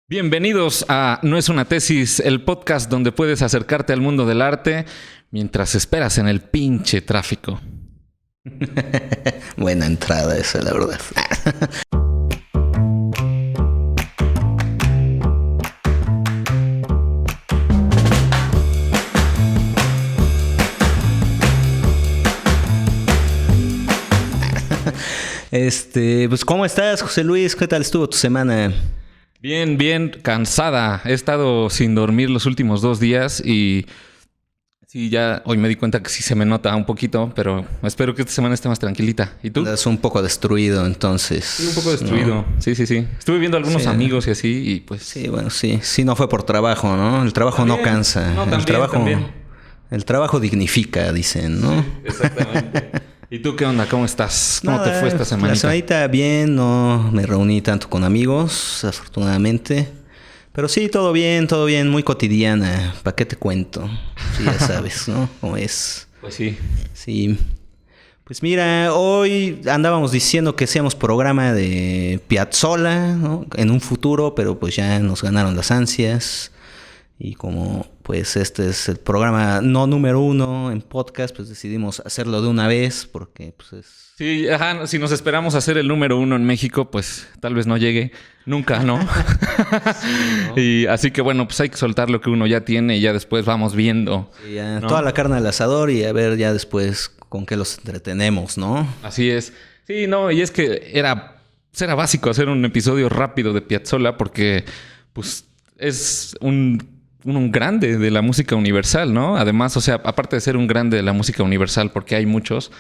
Bienvenidos a No es una tesis, el podcast donde puedes acercarte al mundo del arte mientras esperas en el pinche tráfico. Buena entrada esa, la verdad. Pues ¿cómo estás, José Luis? ¿Qué tal estuvo tu semana? Bien, cansada. He estado sin dormir los últimos 2 días y sí, ya hoy me di cuenta que sí se me nota un poquito, pero espero que esta semana esté más tranquilita. ¿Y tú? Andas un poco destruido, entonces. Sí, un poco destruido. ¿No? Sí. Estuve viendo a algunos amigos y así y pues... Sí, bueno, sí. Sí, no fue por trabajo, ¿no? El trabajo ¿También? no cansa. No, También. El trabajo dignifica, dicen, ¿no? Sí, exactamente. ¿Y tú qué onda? ¿Cómo estás? ¿Cómo te fue esta semanita? La semanita bien, no me reuní tanto con amigos, afortunadamente. Pero sí, todo bien, muy cotidiana. ¿Para qué te cuento? Sí, ya sabes, ¿no? ¿Cómo es? Pues sí. Sí. Pues mira, hoy andábamos diciendo que hacíamos programa de Piazzolla, ¿no? En un futuro, pero pues ya nos ganaron las ansias. Y como pues este es el programa no número 1 en podcast, pues decidimos hacerlo de una vez porque pues es... Sí, ajá, si nos esperamos a ser el número 1 en México, pues tal vez no llegue nunca, ¿no? Sí, ¿no? Y así que bueno, pues hay que soltar lo que uno ya tiene y ya después vamos viendo. Sí, ya, ¿no? Toda la carne al asador y a ver ya después con qué los entretenemos, ¿no? Así es. Sí, no, y es que era básico hacer un episodio rápido de Piazzolla porque pues es un grande de la música universal, ¿no? Además, o sea, aparte de ser un grande de la música universal, porque hay muchos,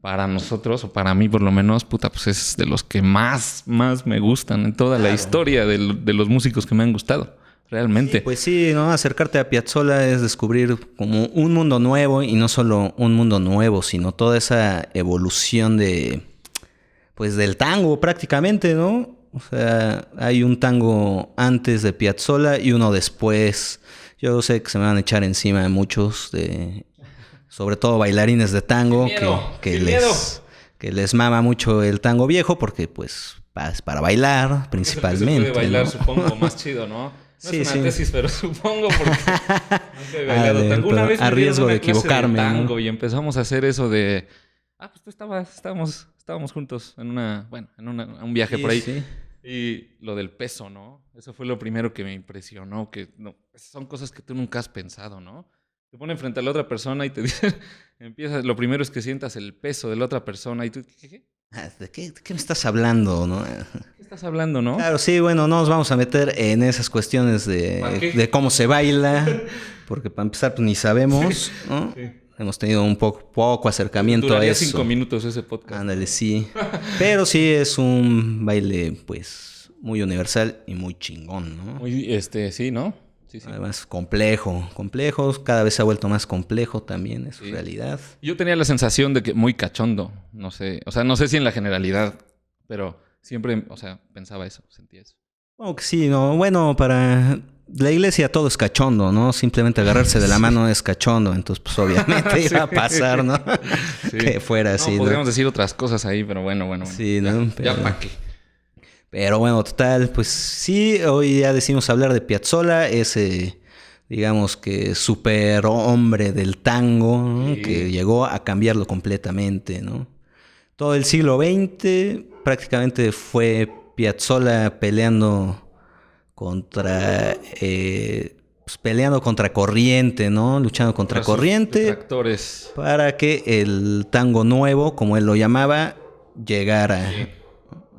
para nosotros, o para mí por lo menos, puta, pues es de los que más me gustan en toda la historia de los músicos que me han gustado, realmente. Sí, pues sí, ¿no? Acercarte a Piazzolla es descubrir como un mundo nuevo y no solo un mundo nuevo, sino toda esa evolución pues del tango prácticamente, ¿no? O sea, hay un tango antes de Piazzolla y uno después. Yo sé que se me van a echar encima muchos, sobre todo bailarines de tango, que les mama mucho el tango viejo, porque pues es para bailar principalmente. Se puede bailar, ¿no? supongo, más chido, ¿no? No sí, es una tesis, pero supongo porque nunca he bailado tango. Una vez a riesgo de equivocarme, de tango, ¿no? Y empezamos a hacer eso de... pues tú estábamos juntos en un viaje por ahí. Sí. Y lo del peso, ¿no? Eso fue lo primero que me impresionó, que no, son cosas que tú nunca has pensado, ¿no? Te ponen frente a la otra persona y te dicen, lo primero es que sientas el peso de la otra persona y tú, ¿qué? ¿De qué me estás hablando, no? ¿Qué estás hablando, no? Claro, sí, bueno, no nos vamos a meter en esas cuestiones de cómo se baila, porque para empezar pues ni sabemos, ¿no? Sí. Hemos tenido un poco acercamiento Duraría a eso. 5 minutos ese podcast. Ándale, sí. Pero sí es un baile, pues, muy universal y muy chingón, ¿no? Muy, sí, ¿no? Sí. Además, complejo. Cada vez se ha vuelto más complejo también, es su realidad. Yo tenía la sensación de que muy cachondo, no sé. O sea, no sé si en la generalidad, pero siempre, o sea, pensaba eso, sentía eso. Como que sí, ¿no? Bueno, para... La iglesia todo es cachondo, ¿no? Simplemente agarrarse de la mano es cachondo. Entonces, pues, obviamente iba a pasar, ¿no? Sí. Que fuera así, ¿no? Podríamos decir otras cosas ahí, pero bueno. Sí, ¿no? Ya para qué. Pero bueno, total, pues sí, hoy ya decimos hablar de Piazzolla, ese, digamos que super hombre del tango, ¿no? Sí. Que llegó a cambiarlo completamente, ¿no? Todo el siglo XX prácticamente fue Piazzolla peleando contra corriente, ¿no? Luchando contra corriente para que el tango nuevo, como él lo llamaba, llegara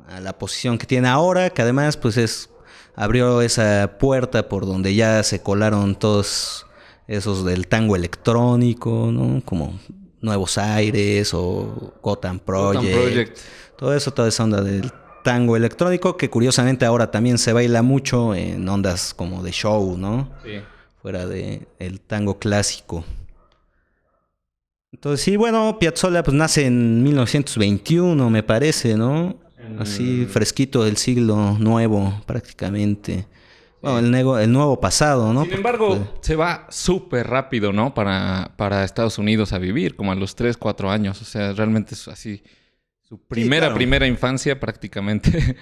a la posición que tiene ahora, que además pues abrió esa puerta por donde ya se colaron todos esos del tango electrónico, ¿no? Como Nuevos Aires o Gotham Project. Toda esa onda del tango electrónico, que curiosamente ahora también se baila mucho en ondas como de show, ¿no? Sí. Fuera del tango clásico. Entonces, sí, bueno, Piazzolla pues nace en 1921, me parece, ¿no? Así, fresquito del siglo nuevo, prácticamente. Bueno, el nuevo pasado, ¿no? Sin embargo, se va súper rápido, ¿no? Para Estados Unidos a vivir, como a los 3, 4 años. O sea, realmente es así... Su primera infancia prácticamente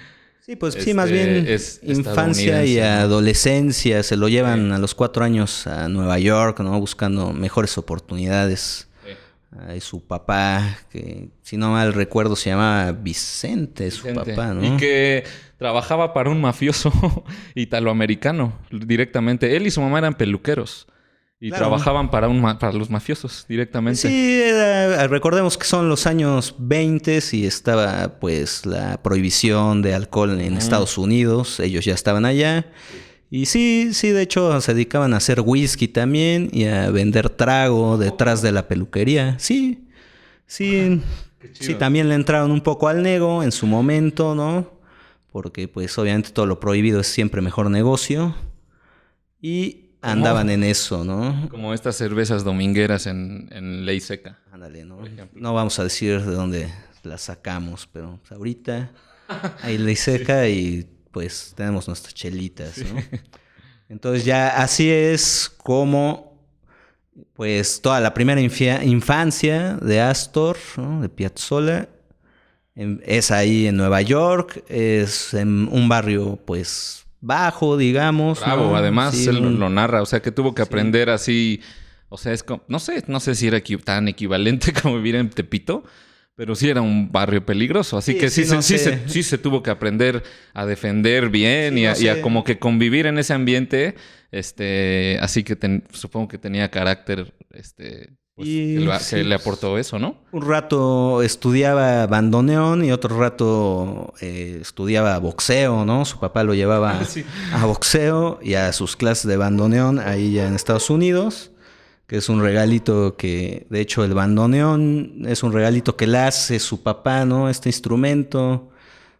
Sí, pues sí, más bien es infancia y adolescencia. Se lo llevan a los 4 años a Nueva York, ¿no? Buscando mejores oportunidades. Y su papá, que si no mal recuerdo se llamaba Vicente, su papá, ¿no? Y que trabajaba para un mafioso italoamericano directamente. Él y su mamá eran peluqueros. Y trabajaban para los mafiosos directamente. Sí, recordemos que son los años 20 y estaba pues la prohibición de alcohol en Estados Unidos. Ellos ya estaban allá. Y sí, de hecho se dedicaban a hacer whisky también y a vender trago detrás de la peluquería. Sí, también le entraron un poco al nego en su momento, ¿no? Porque pues obviamente todo lo prohibido es siempre mejor negocio. Y andaban en eso, ¿no? Como estas cervezas domingueras en Ley Seca. Ándale, ¿no? No vamos a decir de dónde las sacamos, pero pues, ahorita hay Ley Seca y pues tenemos nuestras chelitas, ¿no? Entonces ya así es como pues toda la primera infancia de Astor, ¿no? De Piazzolla, es ahí en Nueva York, es en un barrio pues bajo, digamos. Bravo, ¿no? Además sí, él lo narra, o sea que tuvo que aprender así, o sea, es como, no sé si era tan equivalente como vivir en Tepito, pero sí era un barrio peligroso, así que sí se tuvo que aprender a defender bien y a como que convivir en ese ambiente, así que supongo que tenía carácter, pues, que le aportó eso, ¿no? Un rato estudiaba bandoneón y otro rato estudiaba boxeo, ¿no? Su papá lo llevaba a boxeo y a sus clases de bandoneón ahí ya en Estados Unidos, que es un regalito que, de hecho, el bandoneón es un regalito que le hace su papá, ¿no? Este instrumento.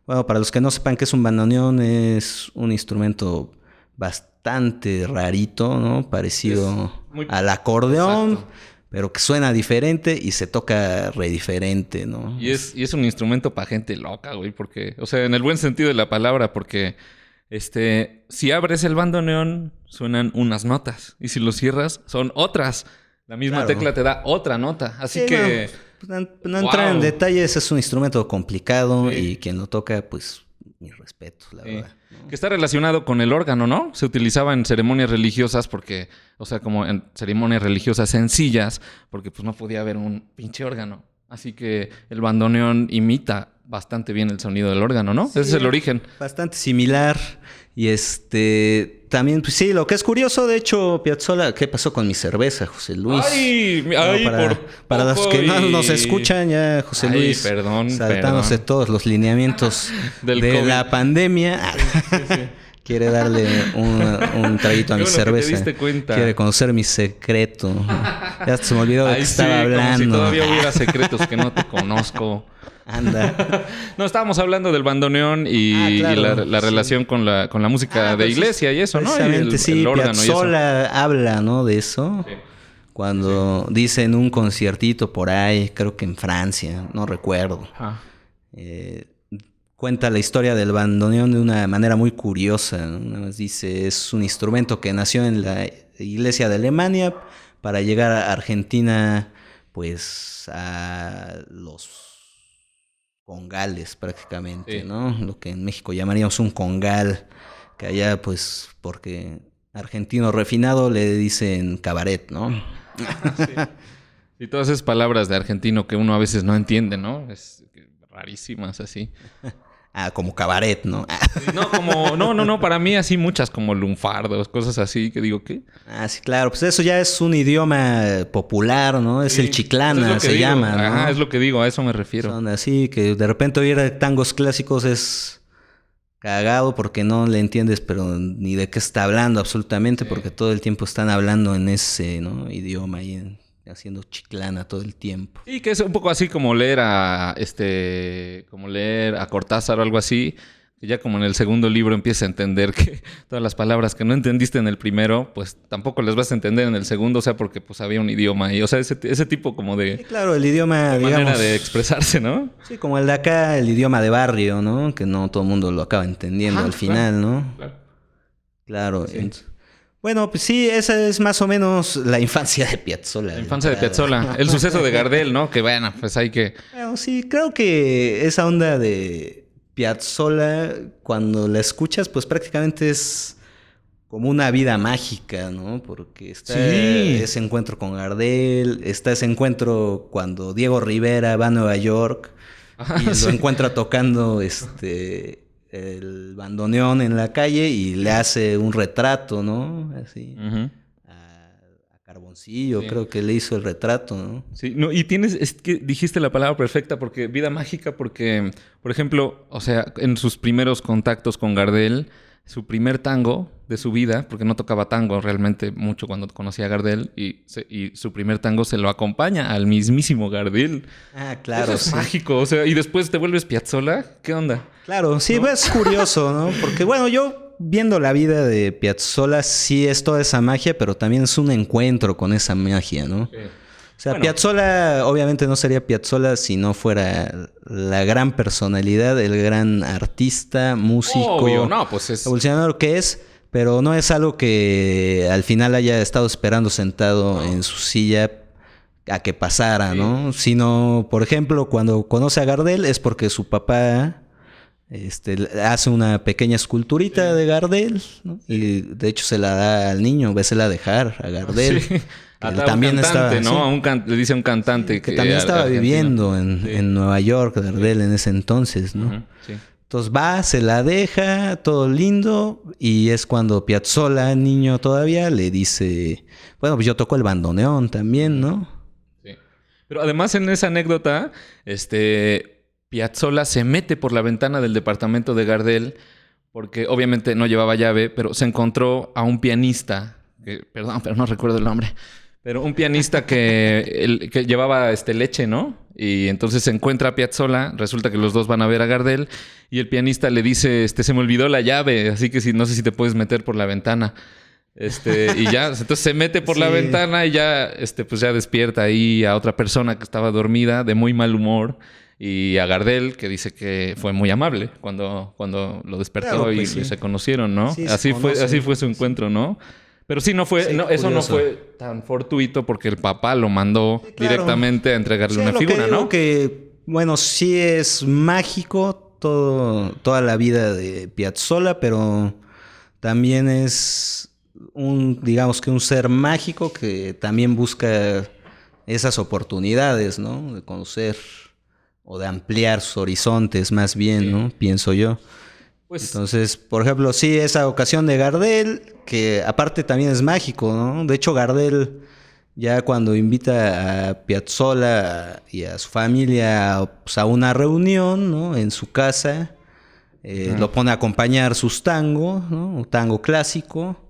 Bueno, para los que no sepan qué es un bandoneón, es un instrumento bastante rarito, ¿no? Parecido al acordeón. Exacto. Pero que suena diferente y se toca re diferente, ¿no? Y es un instrumento para gente loca, güey, porque, o sea, en el buen sentido de la palabra, porque si abres el bandoneón, suenan unas notas. Y si lo cierras, son otras. La misma tecla te da otra nota. Así que... No entrar en detalles, es un instrumento complicado y quien lo toca, pues, mis respetos, la verdad. ¿No? Que está relacionado con el órgano, ¿no? Se utilizaba en ceremonias religiosas porque... O sea, como en ceremonias religiosas sencillas, porque pues no podía haber un pinche órgano. Así que el bandoneón imita bastante bien el sonido del órgano, ¿no? Sí, ese es el origen. Bastante similar. Y también, pues sí, lo que es curioso, de hecho, Piazzolla, ¿qué pasó con mi cerveza, José Luis? Para los que no nos escuchan, ya José Luis saltándose todos los lineamientos de la pandemia. Sí. Quiere darle un traguito a mi cerveza. Te diste cuenta. Quiere conocer mi secreto. Ya se me olvidó de qué estaba hablando. Como si todavía hubiera secretos que no te conozco. Anda. No, estábamos hablando del bandoneón y la relación con la música de iglesia y eso, ¿no? Y el órgano Piazzolla y eso. Habla, ¿no? De eso. Sí. Cuando dice en un conciertito por ahí, creo que en Francia, no recuerdo. Cuenta la historia del bandoneón de una manera muy curiosa, ¿no? Dice, es un instrumento que nació en la iglesia de Alemania para llegar a Argentina, pues, a los congales prácticamente, ¿no? Lo que en México llamaríamos un congal, que allá, pues, porque argentino refinado le dicen cabaret, ¿no? Sí. Y todas esas palabras de argentino que uno a veces no entiende, ¿no? Es rarísimas así. Como cabaret, ¿no? No, para mí así muchas como lunfardos, cosas así que digo, ¿qué? Sí, claro, pues eso ya es un idioma popular, ¿no? Es el chiclana, se llama, ¿no? Es lo que digo, a eso me refiero. Son así, que de repente oír tangos clásicos es cagado porque no le entiendes, pero ni de qué está hablando absolutamente, porque todo el tiempo están hablando en ese, ¿no? Idioma ahí, haciendo chiclana todo el tiempo. Sí, que es un poco así como leer a Cortázar o algo así, que ya como en el segundo libro empiezas a entender que todas las palabras que no entendiste en el primero, pues tampoco las vas a entender en el segundo, o sea, porque pues había un idioma ahí, o sea, ese tipo como de... Sí, claro, el idioma, digamos... manera de expresarse, ¿no? Sí, como el de acá, el idioma de barrio, ¿no? Que no todo el mundo lo acaba entendiendo al final, ¿no? Claro, sí. Bueno, pues sí, esa es más o menos la infancia de Piazzolla. La infancia de Piazzolla. El suceso de Gardel, ¿no? Que bueno, pues hay que... Bueno, sí, creo que esa onda de Piazzolla, cuando la escuchas, pues prácticamente es como una vida mágica, ¿no? Porque está ese encuentro con Gardel, está ese encuentro cuando Diego Rivera va a Nueva York y lo encuentra tocando el bandoneón en la calle y le hace un retrato, ¿no? Así. A Carboncillo, creo que le hizo el retrato, ¿no? Sí, no, y es que dijiste la palabra perfecta, porque vida mágica, porque, por ejemplo, o sea, en sus primeros contactos con Gardel, su primer tango de su vida, porque no tocaba tango realmente mucho cuando conocía a Gardel, y su primer tango se lo acompaña al mismísimo Gardel. Ah, claro. Eso es mágico, o sea, y después te vuelves Piazzolla, ¿qué onda? Claro, sí, ¿no? Es curioso, ¿no? Porque bueno, yo viendo la vida de Piazzolla sí es toda esa magia, pero también es un encuentro con esa magia, ¿no? Sí. O sea, bueno, Piazzolla obviamente no sería Piazzolla si no fuera la gran personalidad, el gran artista, músico, obvio, no, pues es evolucionador que es, pero no es algo que al final haya estado esperando sentado en su silla a que pasara, ¿no? Sino, por ejemplo, cuando conoce a Gardel es porque su papá hace una pequeña esculturita de Gardel, ¿no? Y de hecho se la da al niño, vésela dejar a Gardel. Sí. También cantante, estaba, ¿no? Le dice a un cantante que también estaba viviendo en Nueva York, Gardel, en ese entonces, ¿no? Sí. Entonces va, se la deja, todo lindo, y es cuando Piazzolla, niño todavía, le dice, bueno, pues yo toco el bandoneón también, ¿no? Sí. Pero además en esa anécdota, Piazzolla se mete por la ventana del departamento de Gardel, porque obviamente no llevaba llave, pero se encontró a un pianista, perdón, pero no recuerdo el nombre, pero un pianista que llevaba leche, ¿no? Y entonces se encuentra a Piazzolla, resulta que los dos van a ver a Gardel, y el pianista le dice, se me olvidó la llave, así que no sé si te puedes meter por la ventana. Y ya, entonces se mete por la ventana y ya, pues ya despierta ahí a otra persona que estaba dormida, de muy mal humor, y a Gardel, que dice que fue muy amable cuando lo despertó, claro, y se conocieron, ¿no? Sí, así fue su encuentro, ¿no? Pero sí, no fue, eso no fue tan fortuito porque el papá lo mandó directamente a entregarle una figura, ¿no? Que, bueno, sí es mágico toda la vida de Piazzolla, pero también es digamos que un ser mágico que también busca esas oportunidades, ¿no? De conocer o de ampliar sus horizontes más bien, ¿no? Pienso yo. Pues, entonces, por ejemplo, sí, esa ocasión de Gardel, que aparte también es mágico, ¿no? De hecho, Gardel ya cuando invita a Piazzolla y a su familia pues, a una reunión, ¿no? En su casa, lo pone a acompañar sus tangos, ¿no? Un tango clásico.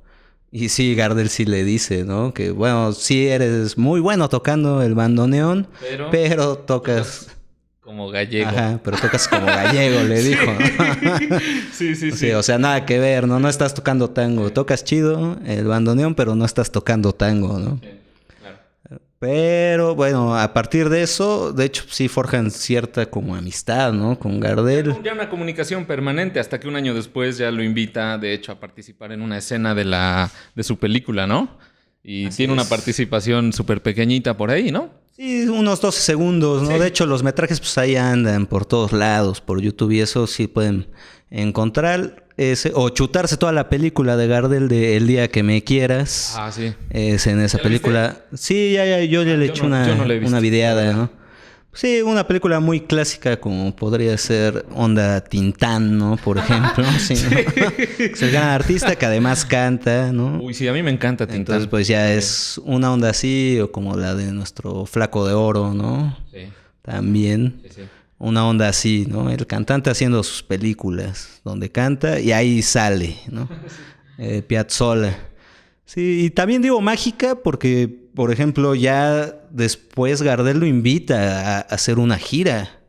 Y sí, Gardel sí le dice, ¿no? Que, bueno, sí eres muy bueno tocando el bandoneón, pero tocas... Como gallego. Ajá, pero tocas como gallego, le dijo. Sí. O sea, nada que ver, ¿no? No estás tocando tango. Tocas chido el bandoneón, pero no estás tocando tango, ¿no? Sí, claro. Pero, bueno, a partir de eso, de hecho, sí forjan cierta como amistad, ¿no? Con Gardel. Ya una comunicación permanente, hasta que un año después ya lo invita, de hecho, a participar en una escena de su película, ¿no? Y así tiene una participación súper pequeñita por ahí, ¿no? Sí, unos 12 segundos, ¿no? Sí. De hecho, los metrajes pues ahí andan por todos lados, por YouTube, y eso sí pueden encontrar. O chutarse toda la película de Gardel de El día que me quieras. Ah, sí. Es en esa película. ¿Viste? Sí, yo ya le eché una videada, ¿no? Sí, una película muy clásica como podría ser Onda Tintán, ¿no? Por ejemplo. Sí, ¿no? Es el gran artista que además canta, ¿no? Uy, sí, a mí me encanta Tintán. Entonces, pues ya es una onda así, o como la de nuestro Flaco de Oro, ¿no? Sí. También. Sí. Una onda así, ¿no? El cantante haciendo sus películas, donde canta y ahí sale, ¿no? Piazzolla. Sí, y también digo mágica porque, por ejemplo, ya después Gardel lo invita a hacer una gira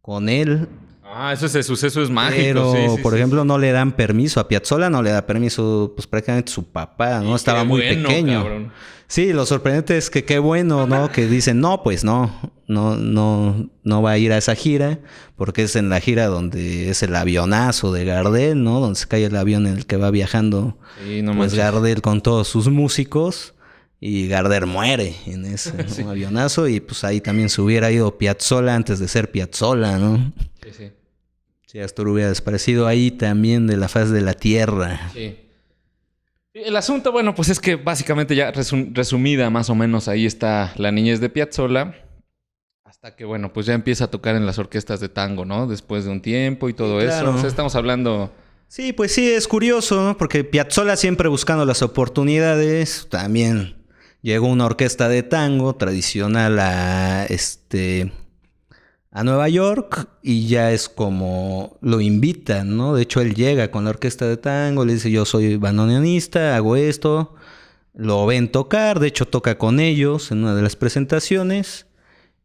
con él. Ah, ese suceso es mágico. Pero, por ejemplo, no le dan permiso. A Piazzolla no le da permiso, pues prácticamente su papá, ¿no? Estaba muy pequeño. Cabrón. Sí, lo sorprendente es que qué bueno, ¿no? Que dicen, no, pues no va a ir a esa gira, porque es en la gira donde es el avionazo de Gardel, ¿no? Donde se cae el avión en el que va viajando, sí, no pues Gardel con todos sus músicos, y Gardel muere en ese sí. avionazo, y pues ahí también se hubiera ido Piazzolla antes de ser Piazzolla, ¿no? Sí. Sí, Astor hubiera desaparecido ahí también de la faz de la tierra. Sí. El asunto, bueno, pues es que básicamente ya resumida más o menos ahí está la niñez de Piazzolla. Hasta que, bueno, pues ya empieza a tocar en las orquestas de tango, ¿no? Después de un tiempo y todo eso. O sea, estamos hablando... Sí, pues sí, es curioso, ¿no? Porque Piazzolla siempre buscando las oportunidades. También llegó una orquesta de tango tradicional a Nueva York y ya es como lo invitan, ¿no? De hecho, él llega con la orquesta de tango, le dice, yo soy bandoneonista, hago esto. Lo ven tocar, de hecho toca con ellos en una de las presentaciones.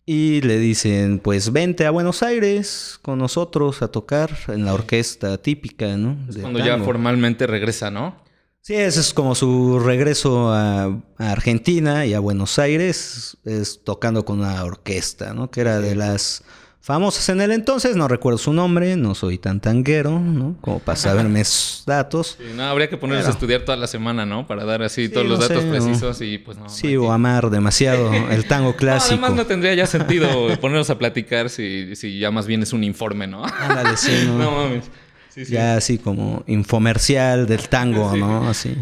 Y le dicen, pues vente a Buenos Aires con nosotros a tocar en la orquesta típica, ¿no? Es cuando ya formalmente regresa, ¿no? Sí, ese es como su regreso a Argentina y a Buenos Aires, es tocando con una orquesta, ¿no? Que era de las famosas en el entonces, no recuerdo su nombre, no soy tan tanguero, ¿no? Como para saberme esos datos. Sí, no, habría que ponernos a estudiar toda la semana, ¿no? Para dar así todos los datos precisos y pues no. Sí, o amar demasiado el tango clásico. No, además no tendría ya sentido ponernos a platicar si ya más bien es un informe, ¿no? Ándale, sí, ¿no? No mames. Sí. Ya así como infomercial del tango, sí. ¿No? Así.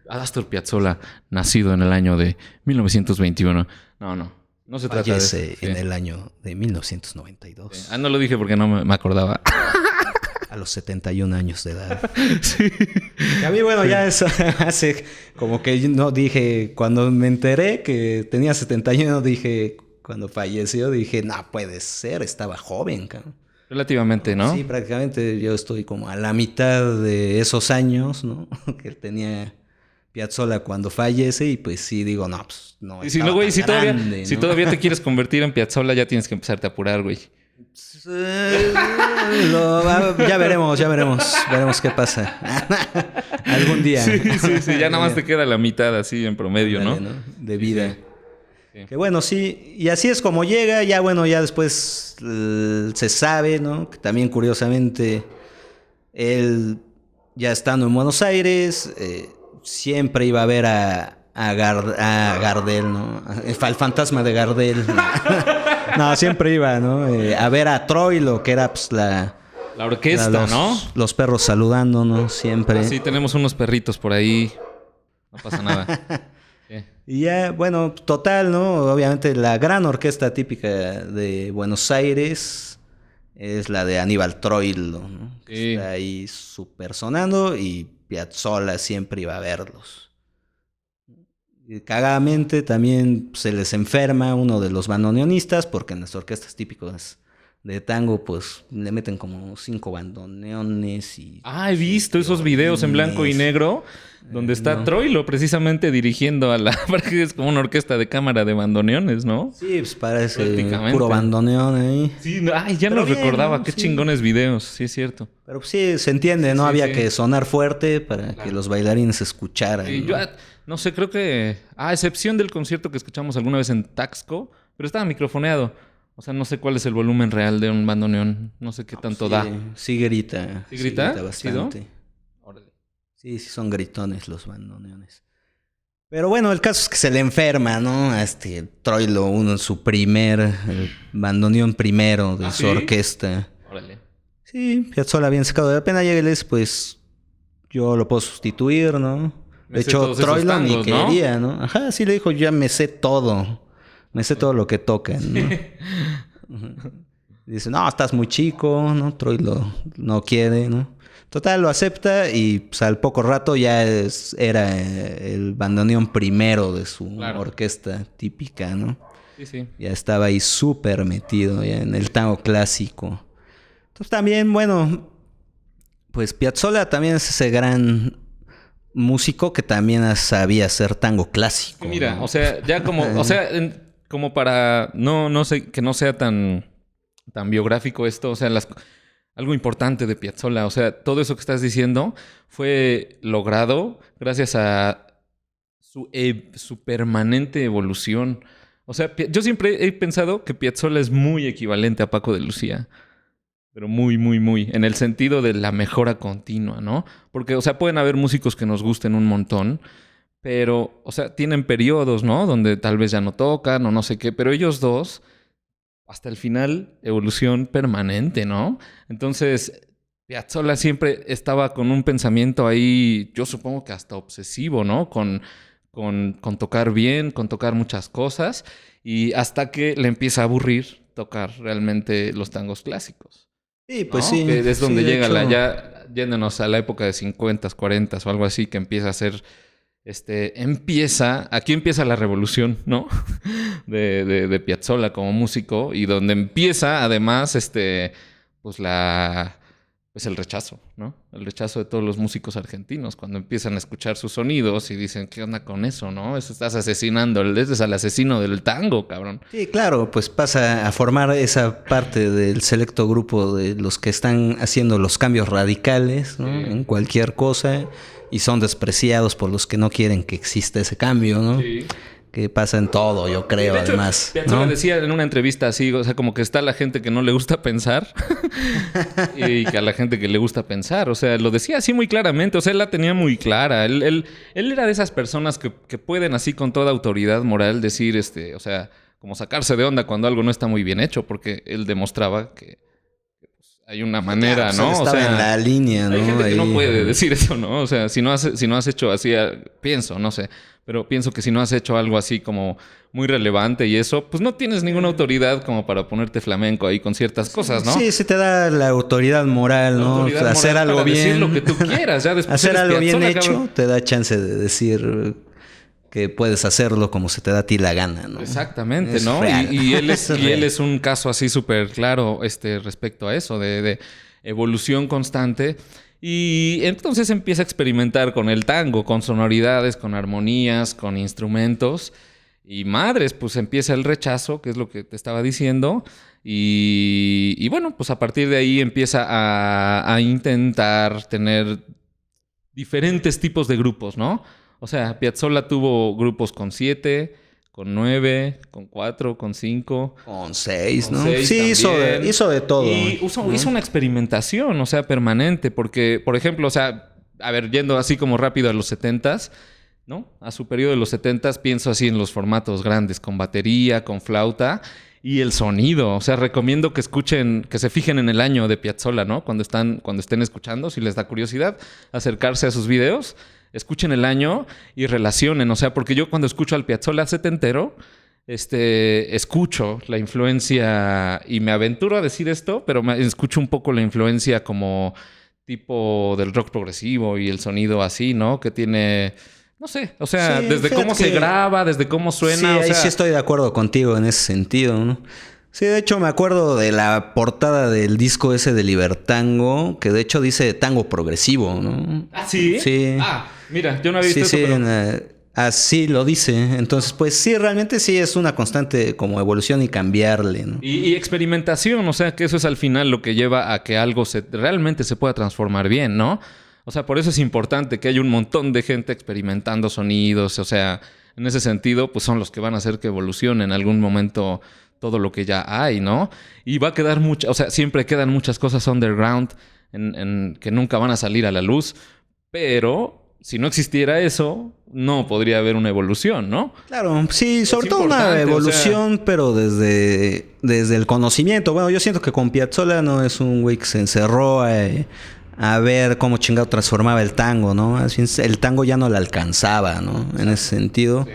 Astor Piazzolla, nacido en el año de 1921. No se trata de eso. En el año de 1992. Sí. No lo dije porque no me acordaba. A los 71 años de edad. Sí. Y a mí, bueno, ya eso hace como que no dije, cuando me enteré que tenía 71, dije, cuando falleció, dije, no puede ser, estaba joven, cabrón. Relativamente, ¿no? Sí, prácticamente yo estoy como a la mitad de esos años, ¿no? Que tenía Piazzolla cuando fallece y pues sí digo, no, pues no. Y si no, güey, si todavía te quieres convertir en Piazzolla, ya tienes que empezarte a apurar, güey. Ya veremos qué pasa. Algún día. Sí, ya nada más te queda la mitad así en promedio, ¿no? De vida. Sí. Que bueno, sí, y así es como llega, ya bueno, ya después se sabe, ¿no? Que también curiosamente él, ya estando en Buenos Aires, siempre iba a ver a Gardel, ¿no? El fantasma de Gardel. No, siempre iba, ¿no? A ver a Troilo, que era pues la orquesta, ¿no? Los perros saludándonos siempre. Sí, tenemos unos perritos por ahí. No pasa nada. Sí. Y ya, bueno, total, ¿no? Obviamente la gran orquesta típica de Buenos Aires es la de Aníbal Troilo, ¿no? Sí. Que está ahí súper sonando y Piazzolla siempre iba a verlos. Y cagadamente también se les enferma uno de los bandoneonistas porque en las orquestas típicas de tango pues le meten como 5 bandoneones y... he visto esos videos en blanco y negro donde está Troilo precisamente dirigiendo a la... Porque es como una orquesta de cámara de bandoneones, ¿no? Sí, pues parece puro bandoneón ahí. Sí, ya no recordaba. Qué chingones videos, sí es cierto. Pero pues sí, se entiende, ¿no? Había que sonar fuerte para que los bailarines escucharan. Sí, ¿no? Yo no sé, creo que... A excepción del concierto que escuchamos alguna vez en Taxco, pero estaba microfoneado. O sea, no sé cuál es el volumen real de un bandoneón. No sé qué tanto da. Sí grita. ¿Sí grita? Bastante. Sí, son gritones los bandoneones. Pero bueno, el caso es que se le enferma, ¿no? A Troilo, uno en su el bandoneón primero de su orquesta. Órale. Sí, Piazzolla bien sacado de la pena. Llégueles, pues yo lo puedo sustituir, ¿no? De hecho, Troilo ni quería, ¿no? Ajá, sí le dijo, ya me sé todo. Me sé todo lo que tocan, ¿no? Dice, no, estás muy chico, ¿no? Troilo no quiere, ¿no? Total, lo acepta y pues, al poco rato ya era el bandoneón primero de su orquesta típica, ¿no? Sí. Ya estaba ahí súper metido ya en el tango clásico. Entonces también, bueno, pues Piazzolla también es ese gran músico que también sabía hacer tango clásico. Mira, ¿no? O sea, ya como, como para no sé, que no sea tan biográfico esto, o sea, algo importante de Piazzolla, o sea, todo eso que estás diciendo fue logrado gracias a su permanente evolución. O sea, yo siempre he pensado que Piazzolla es muy equivalente a Paco de Lucía. Pero muy, muy, muy. En el sentido de la mejora continua, ¿no? Porque, o sea, pueden haber músicos que nos gusten un montón, pero, o sea, tienen periodos, ¿no? Donde tal vez ya no tocan o no sé qué, pero ellos dos, hasta el final, evolución permanente, ¿no? Entonces, Piazzolla siempre estaba con un pensamiento ahí, yo supongo que hasta obsesivo, ¿no? Con tocar bien, con tocar muchas cosas, y hasta que le empieza a aburrir tocar realmente los tangos clásicos. Sí, pues ¿no? sí. Que es donde sí, llega hecho... ya yéndonos a la época de 50s, 40s o algo así, que empieza a ser, aquí empieza la revolución, ¿no? de Piazzolla como músico, y donde empieza además, pues pues el rechazo, ¿no? El rechazo de todos los músicos argentinos cuando empiezan a escuchar sus sonidos y dicen, ¿qué onda con eso, no? Estás asesinando, ese es el asesino del tango, cabrón. Sí, claro, pues pasa a formar esa parte del selecto grupo de los que están haciendo los cambios radicales, ¿no? Sí. En cualquier cosa, y son despreciados por los que no quieren que exista ese cambio, ¿no? Sí. Que pasa en todo, yo creo, de hecho, además. Piazzolla, ¿no? Decía en una entrevista así, o sea, como que está la gente que no le gusta pensar y que a la gente que le gusta pensar. O sea, lo decía así muy claramente. O sea, él la tenía muy clara. Él era de esas personas que pueden así con toda autoridad moral decir, o sea, como sacarse de onda cuando algo no está muy bien hecho, porque él demostraba que pues, hay una manera, ¿no? O sea, en la línea, ¿no? Hay gente que no puede decir eso, ¿no? O sea, si no has hecho así, pienso, no sé. Pero pienso que si no has hecho algo así como muy relevante y eso, pues no tienes ninguna autoridad como para ponerte flamenco ahí con ciertas cosas, ¿no? Sí, se te da la autoridad moral, ¿no? Autoridad moral hacer algo bien. Decir lo que tú quieras. Ya después hacer algo bien hecho, cabrón. Te da chance de decir que puedes hacerlo como se te da a ti la gana, ¿no? Exactamente, ¿no? Y él es un caso así súper claro respecto a eso, de evolución constante. Y entonces empieza a experimentar con el tango, con sonoridades, con armonías, con instrumentos. Y madres, pues empieza el rechazo, que es lo que te estaba diciendo. Y bueno, pues a partir de ahí empieza a intentar tener diferentes tipos de grupos, ¿no? O sea, Piazzolla tuvo grupos con 7, con 9, con 4, con 5. Con 6, ¿no? 6 sí, hizo de todo. Y hizo una experimentación, o sea, permanente. Porque, por ejemplo, o sea, a ver, yendo así como rápido a los 70s, ¿no? A su periodo de los 70s, pienso así en los formatos grandes, con batería, con flauta y el sonido. O sea, recomiendo que escuchen, que se fijen en el año de Piazzolla, ¿no? Cuando estén escuchando, si les da curiosidad, acercarse a sus videos. Escuchen el año y relacionen, o sea, porque yo cuando escucho al Piazzolla setentero, escucho la influencia, y me aventuro a decir esto, pero escucho un poco la influencia como tipo del rock progresivo y el sonido así, ¿no? Que tiene, no sé, o sea, sí, desde cómo se graba, desde cómo suena. Sí, ahí sí estoy de acuerdo contigo en ese sentido, ¿no? Sí, de hecho me acuerdo de la portada del disco ese de Libertango, que de hecho dice tango progresivo, ¿no? ¿Ah, sí? Sí. Ah, mira, yo no había visto eso, pero... así lo dice. Entonces, pues sí, realmente sí es una constante como evolución y cambiarle, ¿no? Y experimentación, o sea, que eso es al final lo que lleva a que algo realmente se pueda transformar bien, ¿no? O sea, por eso es importante que haya un montón de gente experimentando sonidos, o sea, en ese sentido, pues son los que van a hacer que evolucione en algún momento todo lo que ya hay, ¿no? Y va a quedar o sea, siempre quedan muchas cosas underground que nunca van a salir a la luz, pero si no existiera eso, no podría haber una evolución, ¿no? Claro, sí, sobre todo una evolución, o sea, pero desde el conocimiento. Bueno, yo siento que con Piazzolla no es un güey que se encerró a ver cómo chingado transformaba el tango, ¿no? El tango ya no le alcanzaba, ¿no? En ese sentido. Sí.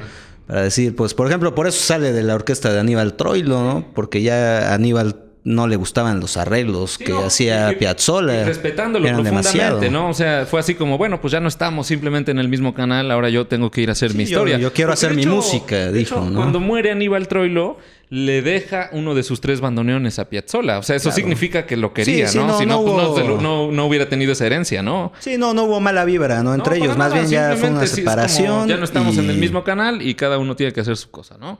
Para decir, pues, por ejemplo, por eso sale de la orquesta de Aníbal Troilo, ¿no? Porque ya a Aníbal no le gustaban los arreglos que hacía Piazzolla. Y respetándolo profundamente, ¿no? O sea, fue así como, bueno, pues ya no estamos simplemente en el mismo canal, ahora yo tengo que ir a hacer mi historia. Yo quiero hacer mi música, dijo, ¿no? Cuando muere Aníbal Troilo, le deja uno de sus 3 bandoneones a Piazzolla. O sea, eso significa que lo quería, sí, ¿no? Si no, hubo... pues no hubiera tenido esa herencia, ¿no? Sí, no hubo mala vibra, ¿no? Entre ellos, más bien ya fue una separación. Ya no estamos en el mismo canal y cada uno tiene que hacer su cosa, ¿no?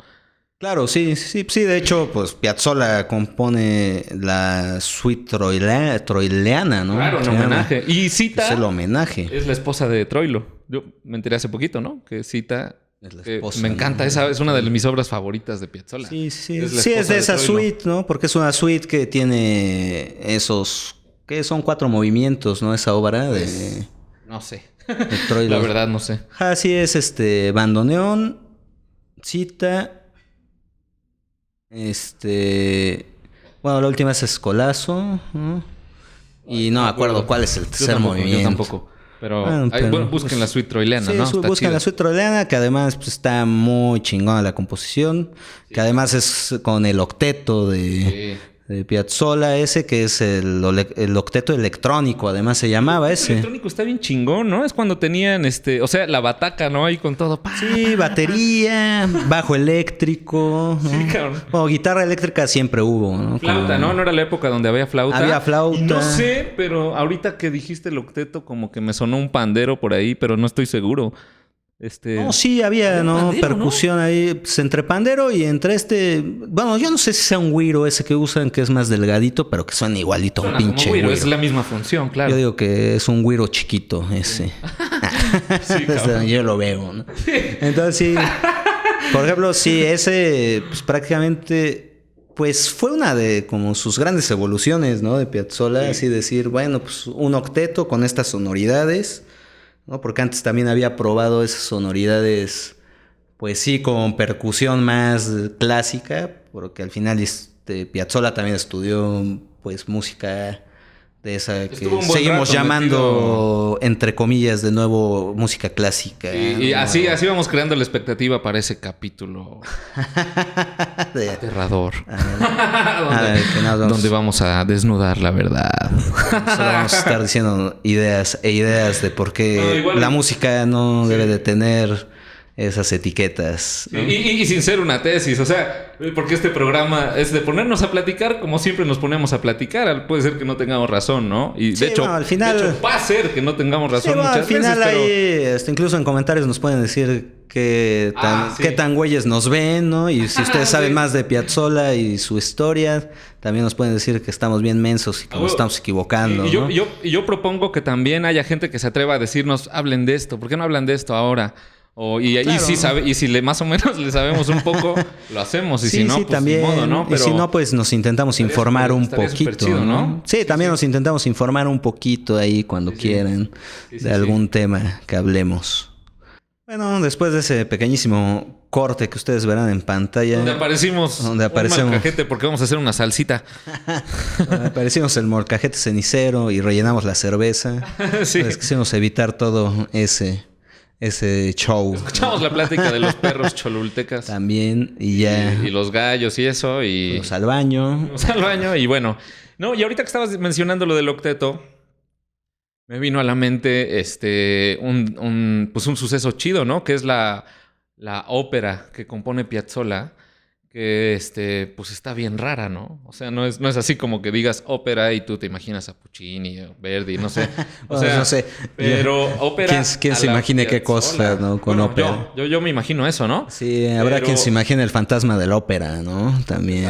Claro, sí. De hecho, pues Piazzolla compone la suite troileana, ¿no? Claro, un homenaje. Y Zita es el homenaje. Es la esposa de Troilo. Yo me enteré hace poquito, ¿no? Que Zita es la esposa. Me encanta, esa es una de mis obras favoritas de Piazzolla. Sí. Es de esa suite, ¿no? Porque es una suite que tiene esos... ¿Qué son 4 movimientos, no? Esa obra de... No sé. De Troilo. La verdad, no sé. Así es, bandoneón, Zita... Bueno, la última es Escolazo, ¿no? Y no me acuerdo cuál es el tercer movimiento. Yo tampoco. Pero, busquen la suite troileana, sí, ¿no? Busquen la suite troileana, que además pues, está muy chingona la composición. Sí. Que además es con el octeto de Piazzolla ese, que es el octeto electrónico, además se llamaba ese. El electrónico está bien chingón, ¿no? Es cuando tenían, o sea, la bataca, ¿no? Ahí con todo. Sí, batería, bajo eléctrico, ¿no? Sí, cabrón. Bueno, guitarra eléctrica siempre hubo, ¿no? Flauta, ¿no? ¿No era la época donde había flauta? Había flauta. Y no sé, pero ahorita que dijiste el octeto, como que me sonó un pandero por ahí, pero no estoy seguro. No, sí, había ¿no? Pandero, percusión, ¿no? Ahí pues, entre pandero y entre bueno, yo no sé si sea un güiro ese que usan, que es más delgadito, pero que suena igualito a un pinche güiro. Es la misma función, claro. Yo digo que es un güiro chiquito ese. Sí, yo lo veo, ¿no? Entonces sí, por ejemplo, sí, ese pues prácticamente pues fue una de como sus grandes evoluciones, ¿no? De Piazzolla, así decir, bueno, pues un octeto con estas sonoridades, ¿no? Porque antes también había probado esas sonoridades, pues sí, con percusión más clásica, porque al final Piazzolla también estudió, pues, música de esa que seguimos llamando, entre comillas, de nuevo, música clásica. Y así vamos creando la expectativa para ese capítulo aterrador. Donde vamos a desnudar la verdad. Solo vamos a estar diciendo ideas de por qué la música no debe de tener esas etiquetas, ¿no? Y sin ser una tesis, o sea, porque este programa es de ponernos a platicar como siempre nos ponemos a platicar. Puede ser que no tengamos razón, ¿no? Y sí, de hecho, al final, va a ser que no tengamos razón muchas al final veces, ahí, pero incluso en comentarios nos pueden decir qué tan güeyes nos ven, ¿no? Y si ustedes saben más de Piazzolla y su historia, también nos pueden decir que estamos bien mensos y que nos estamos equivocando, ¿no? Y yo propongo que también haya gente que se atreva a decirnos, hablen de esto. ¿Por qué no hablan de esto ahora? Y si más o menos le sabemos un poco, lo hacemos. Y si no, pues también, ni modo, ¿no? Pero y si no, pues nos intentamos informar un poquito, chido, ¿no? Sí, también nos intentamos informar un poquito ahí cuando quieran de algún tema que hablemos. Bueno, después de ese pequeñísimo corte que ustedes verán en pantalla, donde aparecemos un molcajete, porque vamos a hacer una salsita. Aparecimos el molcajete cenicero y rellenamos la cerveza. Entonces quisimos evitar todo ese show. Escuchamos la plática de los perros cholultecas. También, y ya. Y los gallos y eso. Y fuimos al baño. Y bueno. No, y ahorita que estabas mencionando lo del octeto, me vino a la mente un suceso chido, ¿no? Que es la ópera que compone Piazzolla. Que pues está bien rara, ¿no? O sea, no es así como que digas ópera y tú te imaginas a Puccini o Verdi, no sé. O sea, no sé. Pero ópera. ¿Quién se imagine qué cosa, ¿no? Con ópera. Yo me imagino eso, ¿no? Sí, habrá quien se imagine el fantasma de la ópera, ¿no? También.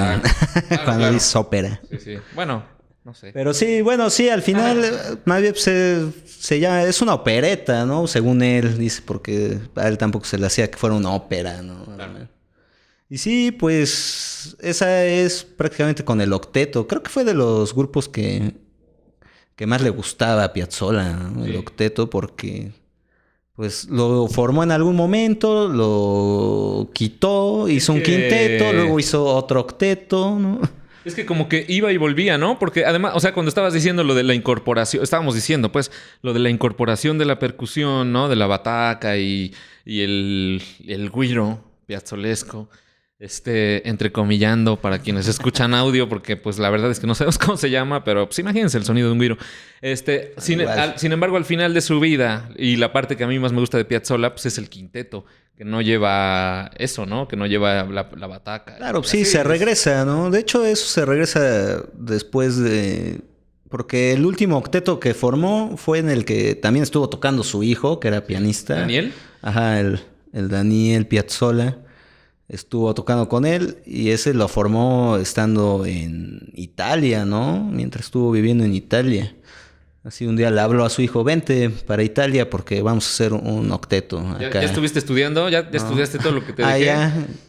Cuando dices ópera. Sí. Bueno, no sé. Pero sí, bueno, sí, al final más bien se llama, es una opereta, ¿no? Según él, dice, porque a él tampoco se le hacía que fuera una ópera, ¿no? Claro. Y sí, pues esa es prácticamente con el octeto. Creo que fue de los grupos que más le gustaba a Piazzolla, ¿no? El octeto, porque pues lo formó en algún momento, lo quitó, hizo un quinteto, luego hizo otro octeto, ¿no? Es que como que iba y volvía, ¿no? Porque además, o sea, cuando estabas diciendo lo de la incorporación, estábamos diciendo, pues, lo de la incorporación de la percusión, ¿no? De la bataca y el güiro piazzolesco. Entrecomillando para quienes escuchan audio, porque pues la verdad es que no sabemos cómo se llama, pero pues imagínense el sonido de un güiro. Sin embargo, al final de su vida, y la parte que a mí más me gusta de Piazzolla, pues es el quinteto, que no lleva eso, ¿no? Que no lleva la bataca. Claro, sí, se regresa, ¿no? De hecho, eso se regresa después de... Porque el último octeto que formó fue en el que también estuvo tocando su hijo, que era pianista. ¿Daniel? Ajá, el Daniel Piazzolla. Estuvo tocando con él y ese lo formó estando en Italia, ¿no? Mientras estuvo viviendo en Italia. Así un día le habló a su hijo, vente para Italia porque vamos a hacer un octeto acá. ¿Ya estuviste estudiando? ¿Ya estudiaste todo lo que te dije?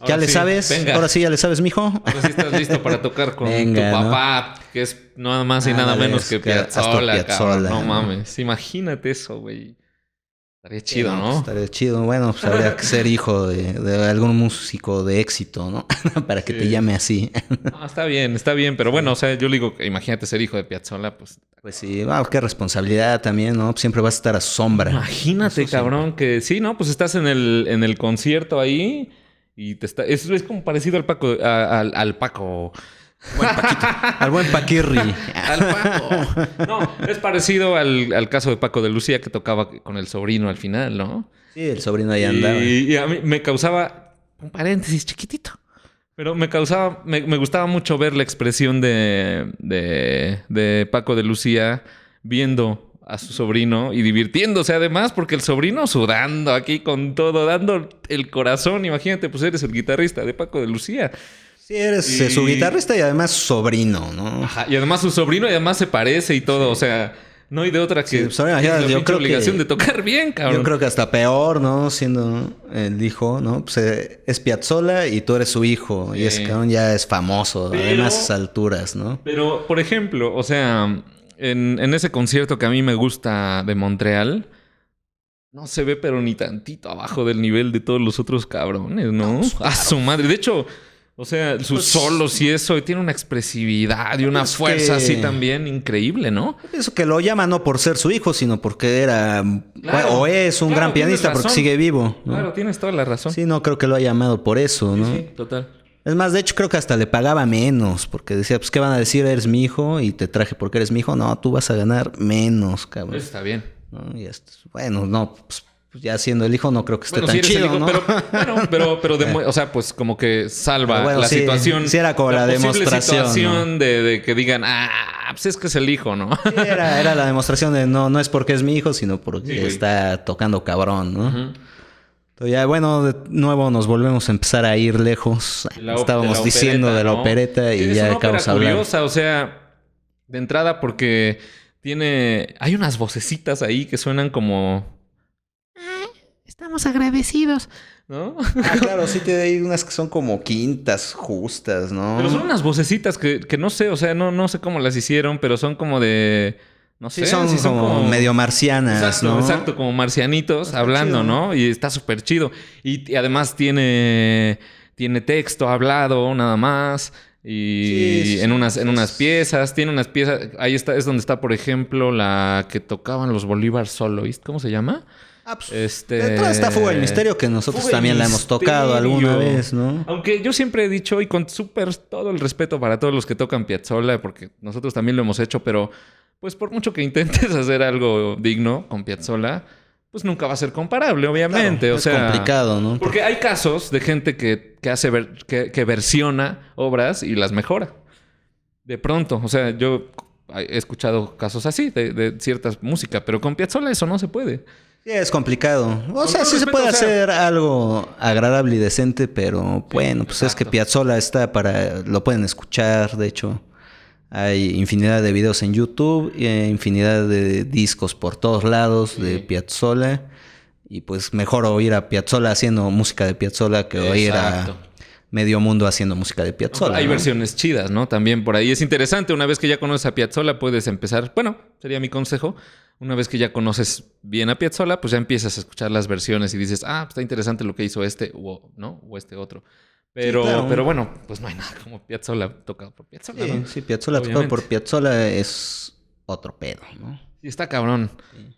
¿Ya le sabes? Venga. Ahora sí, ¿ya le sabes, mijo? Ahora sí estás listo para tocar con tu papá, ¿no? Que es nada más y nada menos que Piazzolla. Piazzolla. No mames, imagínate eso, güey. Estaría chido, ¿no? Pues estaría chido. Bueno, pues habría que ser hijo de algún músico de éxito, ¿no? Para que te llame así. No, está bien. Pero bueno, o sea, yo le digo, imagínate ser hijo de Piazzolla, pues... Pues sí, qué responsabilidad también, ¿no? Siempre vas a estar a su sombra. Imagínate, eso cabrón, que sí, ¿no? Pues estás en el concierto ahí y te está... Es como parecido al Paco... al Paco... Buen Paquito. Al buen Paquirri. Al Paco. No, es parecido al caso de Paco de Lucía que tocaba con el sobrino al final, ¿no? Sí, el sobrino ahí andaba. Y a mí me causaba... Un paréntesis chiquitito. Pero me gustaba mucho ver la expresión de Paco de Lucía viendo a su sobrino y divirtiéndose además, porque el sobrino sudando aquí con todo, dando el corazón. Imagínate, pues eres el guitarrista de Paco de Lucía. Sí, eres su guitarrista y además su sobrino, ¿no? Ajá, y además su sobrino y además se parece y todo, o sea... No hay de otra que... Sí, pues ahora, yo creo obligación de tocar bien, cabrón. Yo creo que hasta peor, ¿no? Siendo el hijo, ¿no? Pues es Piazzolla y tú eres su hijo. Sí. Y ese cabrón ya es famoso, además a esas alturas, ¿no? Pero, por ejemplo, o sea, en ese concierto que a mí me gusta de Montreal, no se ve pero ni tantito abajo del nivel de todos los otros cabrones, ¿no? No, pues, claro. A su madre. De hecho... O sea, sus solos y eso, y tiene una expresividad y una fuerza así también increíble, ¿no? Eso que lo llama no por ser su hijo, sino porque era o es un gran pianista porque sigue vivo, ¿no? Claro, tienes toda la razón. Sí, no creo que lo haya llamado por eso, ¿no? Sí, total. Es más, de hecho creo que hasta le pagaba menos, porque decía, pues, ¿qué van a decir? Eres mi hijo y te traje porque eres mi hijo. No, tú vas a ganar menos, cabrón. Eso está bien. ¿No? Y bueno, no, pues ya siendo el hijo no creo que esté tan chido, hijo, ¿no? Pero o sea, pues como que salva la situación. Sí, era como la demostración, situación, ¿no? de que digan, pues es que es el hijo, ¿no? Sí, era la demostración de no es porque es mi hijo, sino porque está tocando cabrón, ¿no? Uh-huh. Entonces ya, bueno, de nuevo nos volvemos a empezar a ir lejos. Estábamos diciendo de la opereta y ya acabamos hablando. Es curiosa, o sea, de entrada porque hay unas vocecitas ahí que suenan como... Estamos agradecidos, ¿no? Claro, sí hay unas que son como quintas justas, ¿no? Pero son unas vocecitas que no sé, o sea, no sé cómo las hicieron, pero son como de... No sé, son como medio marcianas, exacto, ¿no? Exacto, como marcianitos hablando, chido, ¿no? Y está súper chido. Y además tiene texto hablado nada más. Y en unas piezas, tiene unas piezas... Ahí está, es donde está, por ejemplo, la que tocaban los Bolívar Soloist. ¿Cómo se llama? Detrás está Fuga del Misterio, que nosotros también la hemos tocado alguna vez, ¿no? Aunque yo siempre he dicho, y con todo el respeto para todos los que tocan Piazzolla, porque nosotros también lo hemos hecho, pero pues por mucho que intentes hacer algo digno con Piazzolla, pues nunca va a ser comparable, obviamente. Claro, es complicado, ¿no? Porque hay casos de gente que que versiona obras y las mejora. De pronto, o sea, yo he escuchado casos así de cierta música, pero con Piazzolla eso no se puede. Sí, es complicado. O sea, sí se puede hacer algo agradable y decente, pero bueno, pues exacto. Es que Piazzolla lo pueden escuchar, de hecho. Hay infinidad de videos en YouTube, infinidad de discos por todos lados de Piazzolla. Y pues mejor oír a Piazzolla haciendo música de Piazzolla que oír a medio mundo haciendo música de Piazzolla. Hay versiones chidas, ¿no? También por ahí es interesante. Una vez que ya conoces a Piazzolla, puedes empezar... Bueno, sería mi consejo. Una vez que ya conoces bien a Piazzolla, pues ya empiezas a escuchar las versiones y dices, pues está interesante lo que hizo ¿no? O este otro. Pero, sí, claro. Pero bueno, pues no hay nada como Piazzolla tocado por Piazzolla, ¿no? Sí, Piazzolla tocado por Piazzolla es otro pedo, ¿no? Sí, está cabrón. Sí.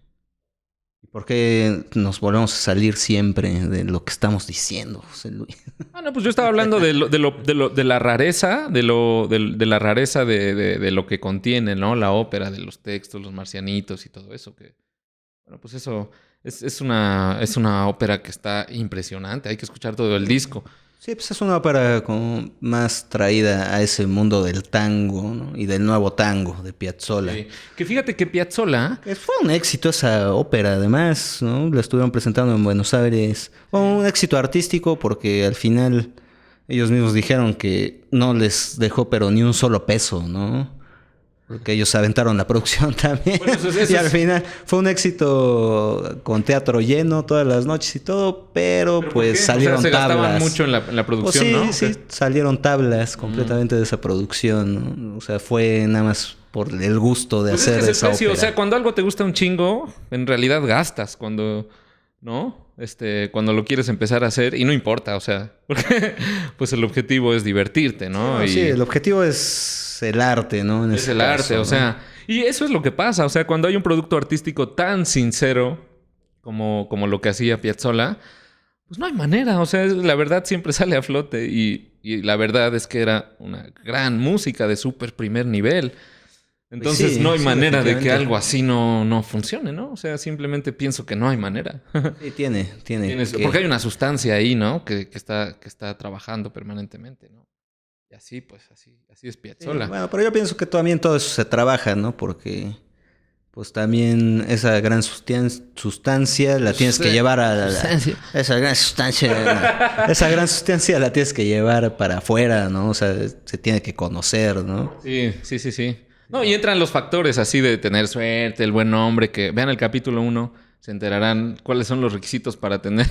¿Y por qué nos volvemos a salir siempre de lo que estamos diciendo, José Luis? No, pues yo estaba hablando de la rareza, de la rareza de lo que contiene, ¿no? La ópera, de los textos, los marcianitos y todo eso. Que, bueno, pues eso es una ópera que está impresionante. Hay que escuchar todo el disco. Sí, pues es una ópera como más traída a ese mundo del tango, ¿no? Y del nuevo tango de Piazzolla. Sí. Que fíjate que Piazzolla... Fue un éxito esa ópera, además, ¿no? La estuvieron presentando en Buenos Aires. Fue un éxito artístico porque al final ellos mismos dijeron que no les dejó pero ni un solo peso, ¿no? Porque ellos aventaron la producción también. Bueno, y al final fue un éxito con teatro lleno todas las noches y todo, pero pues salieron tablas. Se gastaban mucho en la producción, sí, ¿no? Sí, salieron tablas completamente de esa producción, ¿no? O sea, fue nada más por el gusto de hacer esa ópera. O sea, cuando algo te gusta un chingo, en realidad gastas. Cuando ¿no? Cuando lo quieres empezar a hacer, y no importa, o sea, porque pues el objetivo es divertirte, ¿no? Sí, el objetivo es el arte, ¿no? Es el arte, ¿no? O sea, y eso es lo que pasa, o sea, cuando hay un producto artístico tan sincero como lo que hacía Piazzolla, pues no hay manera, o sea, la verdad siempre sale a flote y la verdad es que era una gran música de súper primer nivel. Entonces sí, no hay manera de que algo así no funcione, ¿no? O sea, simplemente pienso que no hay manera. Sí, tiene. Porque hay una sustancia ahí, ¿no? Que está trabajando permanentemente, ¿no? Y así, pues, así es Piazzolla. Sí, bueno, pero yo pienso que también todo eso se trabaja, ¿no? Porque pues también esa gran sustancia la tienes que llevar a esa gran sustancia la tienes que llevar para afuera, ¿no? O sea, se tiene que conocer, ¿no? Sí. No, y entran los factores así de tener suerte, el buen nombre, que vean el capítulo 1, se enterarán cuáles son los requisitos para tener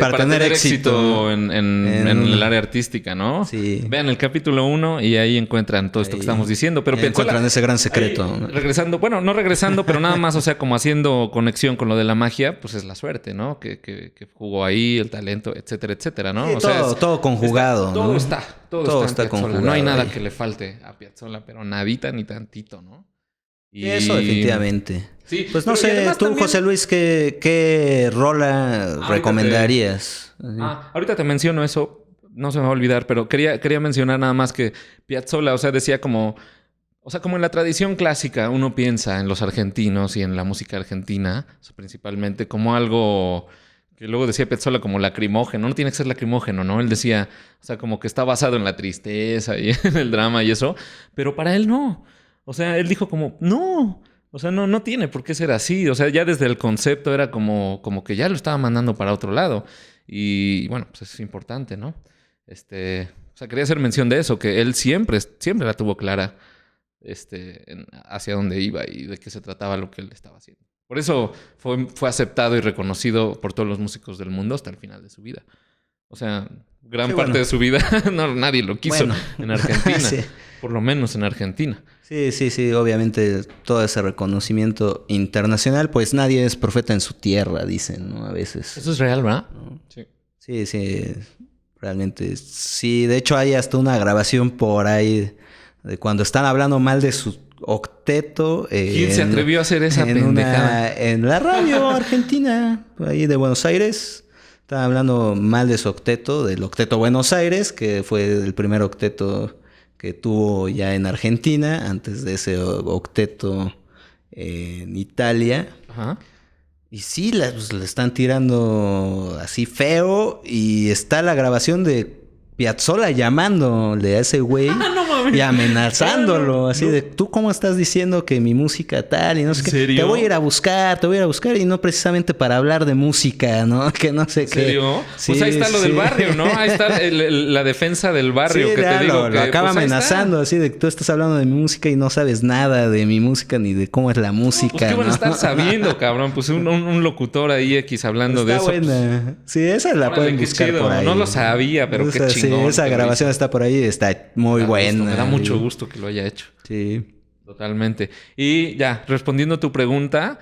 para tener éxito en el área artística, ¿no? Sí. Vean el capítulo 1 y ahí encuentran todo esto que estamos diciendo. Pero encuentran ese gran secreto. Ahí, regresando, bueno, no regresando, pero nada más, o sea, como haciendo conexión con lo de la magia, pues es la suerte, ¿no? Que jugó ahí, el talento, etcétera, ¿no? Sí, o sea, todo conjugado. Todo está conjugado. No hay nada que le falte a Piazzolla, pero nadita ni tantito, ¿no? Y eso definitivamente. Sí, pues no sé, tú, también... José Luis, ¿qué rola recomendarías? Ahorita te menciono eso, no se me va a olvidar, pero quería mencionar nada más que Piazzolla, o sea, decía como en la tradición clásica uno piensa en los argentinos y en la música argentina, o sea, principalmente como algo que luego decía Piazzolla como lacrimógeno, no tiene que ser lacrimógeno, ¿no? Él decía, o sea, como que está basado en la tristeza y en el drama y eso, pero para él no. O sea, él dijo como, no, o sea, no tiene por qué ser así. O sea, ya desde el concepto era como que ya lo estaba mandando para otro lado. Y bueno, pues es importante, ¿no? O sea, quería hacer mención de eso, que él siempre la tuvo clara hacia dónde iba y de qué se trataba lo que él estaba haciendo. Por eso fue aceptado y reconocido por todos los músicos del mundo hasta el final de su vida. O sea, gran parte de su vida nadie lo quiso en Argentina. Sí. Por lo menos en Argentina. Sí, obviamente todo ese reconocimiento internacional, pues nadie es profeta en su tierra, dicen, ¿no? A veces. Eso es real, ¿verdad? ¿No? Sí, realmente. Sí, de hecho hay hasta una grabación por ahí de cuando están hablando mal de su octeto. ¿Quién se atrevió a hacer esa pendejada? En la radio argentina, por ahí de Buenos Aires. Estaban hablando mal de su octeto, del octeto Buenos Aires, que fue el primer octeto que tuvo ya en Argentina, antes de ese octeto en Italia. Ajá. Y sí, le están tirando así feo. Y está la grabación de Piazzolla llamándole a ese güey y amenazándolo. Así de, ¿tú cómo estás diciendo que mi música tal? Y no sé qué. ¿Serio? Te voy a ir a buscar. Y no precisamente para hablar de música, ¿no? Que no sé qué. ¿En serio? Sí, pues ahí está lo del barrio, ¿no? Ahí está la defensa del barrio. Sí, que te digo lo acaba amenazando. Así de que tú estás hablando de mi música y no sabes nada de mi música ni de cómo es la música. Pues, ¿qué van a estar sabiendo, cabrón? Pues un locutor ahí X hablando está de eso. Buena. Pues, sí, esa la pueden buscar por ahí. No lo sabía, pero qué chingón. Sí, esa grabación está por ahí, está muy buena. Me da mucho gusto que lo haya hecho. Sí. Totalmente. Y ya, respondiendo a tu pregunta,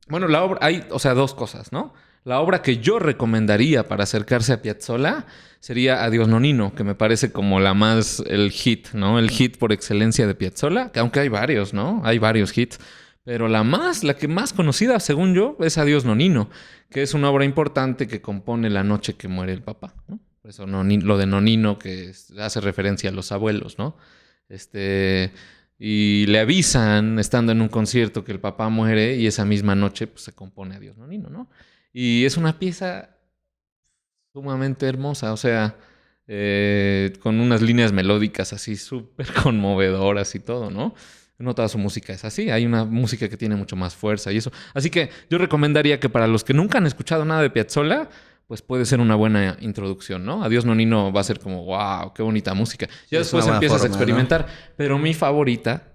bueno, la obra, hay, o sea, dos cosas, ¿no? La obra que yo recomendaría para acercarse a Piazzolla sería Adiós Nonino, que me parece como el hit, ¿no? El hit por excelencia de Piazzolla, que aunque hay varios, ¿no? Hay varios hits. Pero la que más conocida, según yo, es Adiós Nonino, que es una obra importante que compone la noche que muere el papá, ¿no? Por eso lo de Nonino, que hace referencia a los abuelos, ¿no? Y le avisan, estando en un concierto, que el papá muere y esa misma noche pues, se compone Adiós Nonino, ¿no? Y es una pieza sumamente hermosa, o sea, con unas líneas melódicas así súper conmovedoras y todo, ¿no? No toda su música es así. Hay una música que tiene mucho más fuerza y eso. Así que yo recomendaría que para los que nunca han escuchado nada de Piazzolla, pues puede ser una buena introducción, ¿no? Adiós Nonino va a ser como, wow, qué bonita música. Ya después empiezas a experimentar. ¿No? Pero mi favorita,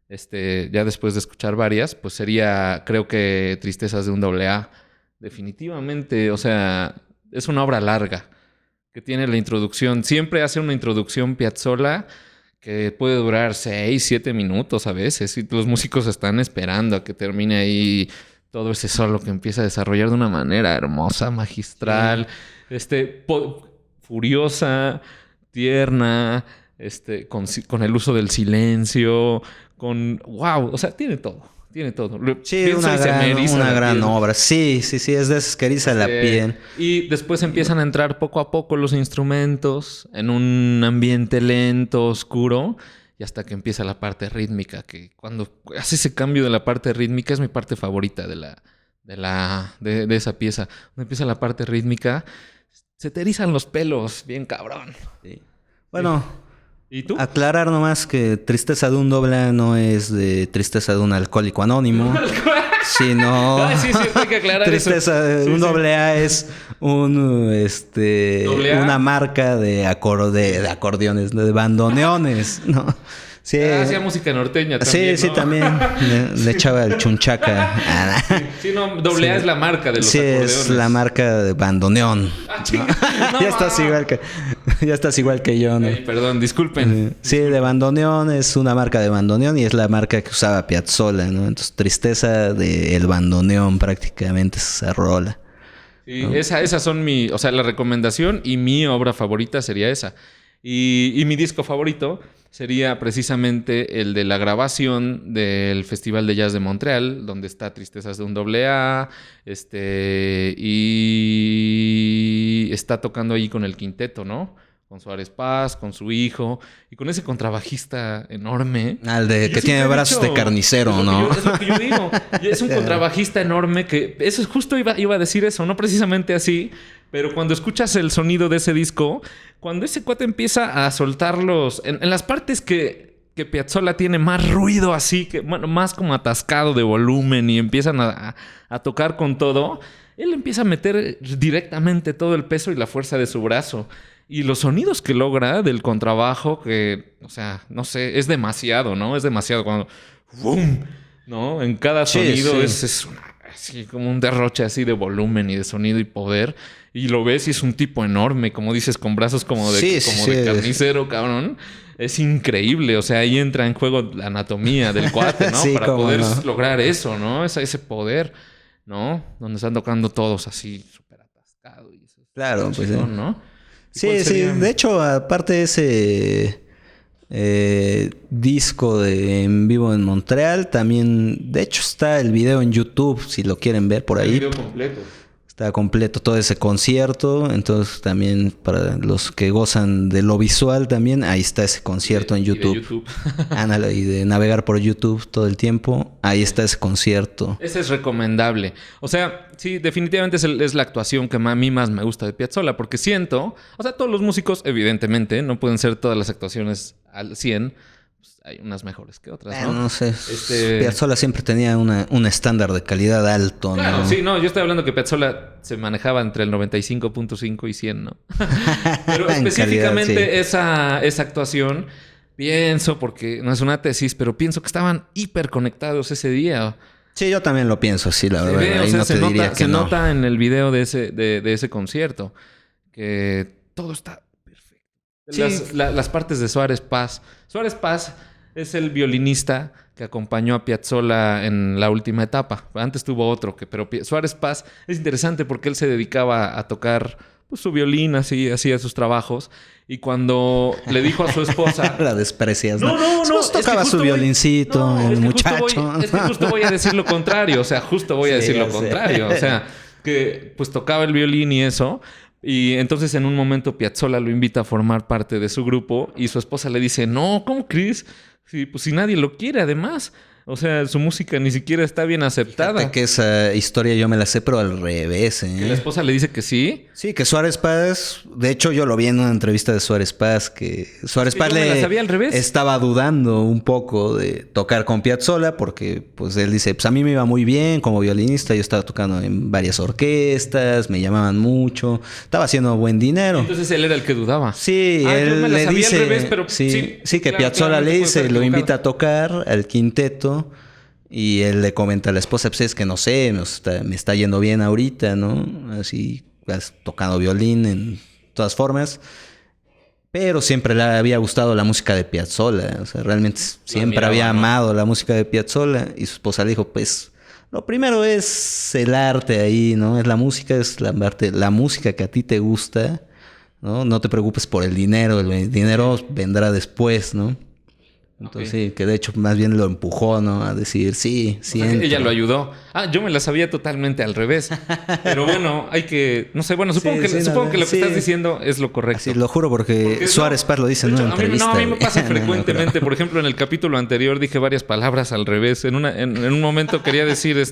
ya después de escuchar varias, pues sería, creo que Tristezas de un AA. Definitivamente, o sea, es una obra larga que tiene la introducción. Siempre hace una introducción Piazzolla que puede durar 6, 7 minutos a veces. Y los músicos están esperando a que termine ahí todo ese solo que empieza a desarrollar de una manera hermosa, magistral, furiosa, tierna, con el uso del silencio, wow, o sea, tiene todo. Tiene todo. Sí, una gran obra. Sí, es de esas que eriza la piel. Y después empiezan a entrar poco a poco los instrumentos en un ambiente lento, oscuro, y hasta que empieza la parte rítmica, que cuando hace ese cambio de la parte rítmica es mi parte favorita de esa pieza. Cuando empieza la parte rítmica, se te erizan los pelos, bien cabrón. Sí. Bueno... ¿Y tú? Aclarar nomás que Tristeza de un AA no es de Tristeza de un alcohólico anónimo, sino sí, hay que aclarar Tristeza de un AA es una marca de acordeones, de bandoneones, ¿no? Sí, hacía música norteña también, sí, ¿no? también le echaba el chunchaca. Sí, no, AA es la marca de los acordeones. Sí, es la marca de bandoneón. ¿No? Ya estás igual que yo, ¿no? Ay, perdón, disculpen. Sí, de bandoneón, es una marca de bandoneón y es la marca que usaba Piazzolla, ¿no? Entonces, Tristeza del bandoneón prácticamente es esa rola. Sí, ¿no? Esas son la recomendación y mi obra favorita sería esa. Y mi disco favorito sería precisamente el de la grabación del Festival de Jazz de Montreal, donde está Tristezas de un AA, y está tocando ahí con el quinteto, ¿no? Con Suárez Paz, con su hijo, y con ese contrabajista enorme. Que tiene brazos de carnicero, ¿no? Es lo que yo digo. Es un contrabajista enorme que... Eso justo iba a decir eso, no precisamente así, pero cuando escuchas el sonido de ese disco, cuando ese cuate empieza a soltarlos... En las partes que Piazzolla tiene más ruido así, más como atascado de volumen y empiezan a tocar con todo, él empieza a meter directamente todo el peso y la fuerza de su brazo. Y los sonidos que logra del contrabajo, que, o sea, no sé, es demasiado, ¿no? Es demasiado cuando... ¡Bum! ¿No? En cada sonido es así como un derroche así de volumen y de sonido y poder. Y lo ves y es un tipo enorme, como dices, con brazos como de carnicero, cabrón. Es increíble. O sea, ahí entra en juego la anatomía del cuate, ¿no? Para poder lograr eso, ¿no? Ese poder, ¿no? Donde están tocando todos así súper atascados. Claro, pues ¿no? Sí. De hecho, aparte de ese disco de En Vivo en Montreal, también, de hecho, está el video en YouTube, si lo quieren ver por ahí. El video completo. Está completo todo ese concierto, entonces también para los que gozan de lo visual también, ahí está ese concierto en YouTube. Y de YouTube. Ándale, y de navegar por YouTube todo el tiempo, ahí está ese concierto. Ese es recomendable. O sea, sí, definitivamente es la actuación que a mí más me gusta de Piazzolla, porque siento, o sea, todos los músicos, evidentemente, no pueden ser todas las actuaciones al 100%. Hay unas mejores que otras, ¿no? No sé. Piazzolla siempre tenía un estándar de calidad alto, claro, ¿no? Sí, no. Yo estoy hablando que Piazzolla se manejaba entre el 95.5 y 100, ¿no? Pero específicamente calidad, esa actuación, pienso, porque no es una tesis, pero pienso que estaban hiper conectados ese día. Sí, yo también lo pienso así, la verdad. Ahí no te diría que se no. nota en el video de ese concierto que todo está perfecto. Sí. Las partes de Suárez Paz. Suárez Paz es el violinista que acompañó a Piazzolla en la última etapa. Antes tuvo otro, pero Suárez Paz es interesante porque él se dedicaba a tocar pues, su violín, así hacía sus trabajos. Y cuando le dijo a su esposa... La desprecias, ¿no? No. Tocaba su violincito, el muchacho. Es que justo voy a decir lo contrario. O sea, justo voy a decir lo contrario. O sea, que pues tocaba el violín y eso... Y entonces en un momento Piazzolla lo invita a formar parte de su grupo y su esposa le dice, no, ¿cómo crees? Sí, pues si nadie lo quiere además. O sea, su música ni siquiera está bien aceptada. Fíjate que esa historia yo me la sé, pero al revés, ¿eh? ¿Que la esposa le dice que sí? Sí, que Suárez Paz... De hecho, yo lo vi en una entrevista de Suárez Paz, que Suárez Paz me la sabía al revés. Estaba dudando un poco de tocar con Piazzolla, porque pues él dice, pues a mí me iba muy bien como violinista, yo estaba tocando en varias orquestas, me llamaban mucho, estaba haciendo buen dinero. Entonces él era el que dudaba. Sí, él le dice... Al revés, pero sí, que claro, Piazzolla le dice, lo invita a tocar al quinteto. Y él le comenta a la esposa, pues es que no sé, me está yendo bien ahorita, ¿no? Así, tocando violín en todas formas. Pero siempre le había gustado la música de Piazzolla. O sea, realmente siempre había amado la música de Piazzolla. Y su esposa le dijo, pues, Lo primero es el arte ahí, ¿no? Es la música que a ti te gusta, ¿no? No te preocupes por el dinero vendrá después, ¿no? Entonces, sí, que de hecho más bien lo empujó, ¿no? A decir, sí, sí. O sea, ella lo ayudó. Yo me la sabía totalmente al revés. Pero bueno, hay que... No sé, bueno, supongo que lo que estás diciendo es lo correcto. Sí, lo juro porque Suárez Paz lo dice en una entrevista. A mí me pasa frecuentemente. Por ejemplo, en el capítulo anterior dije varias palabras al revés. En un momento quería decir,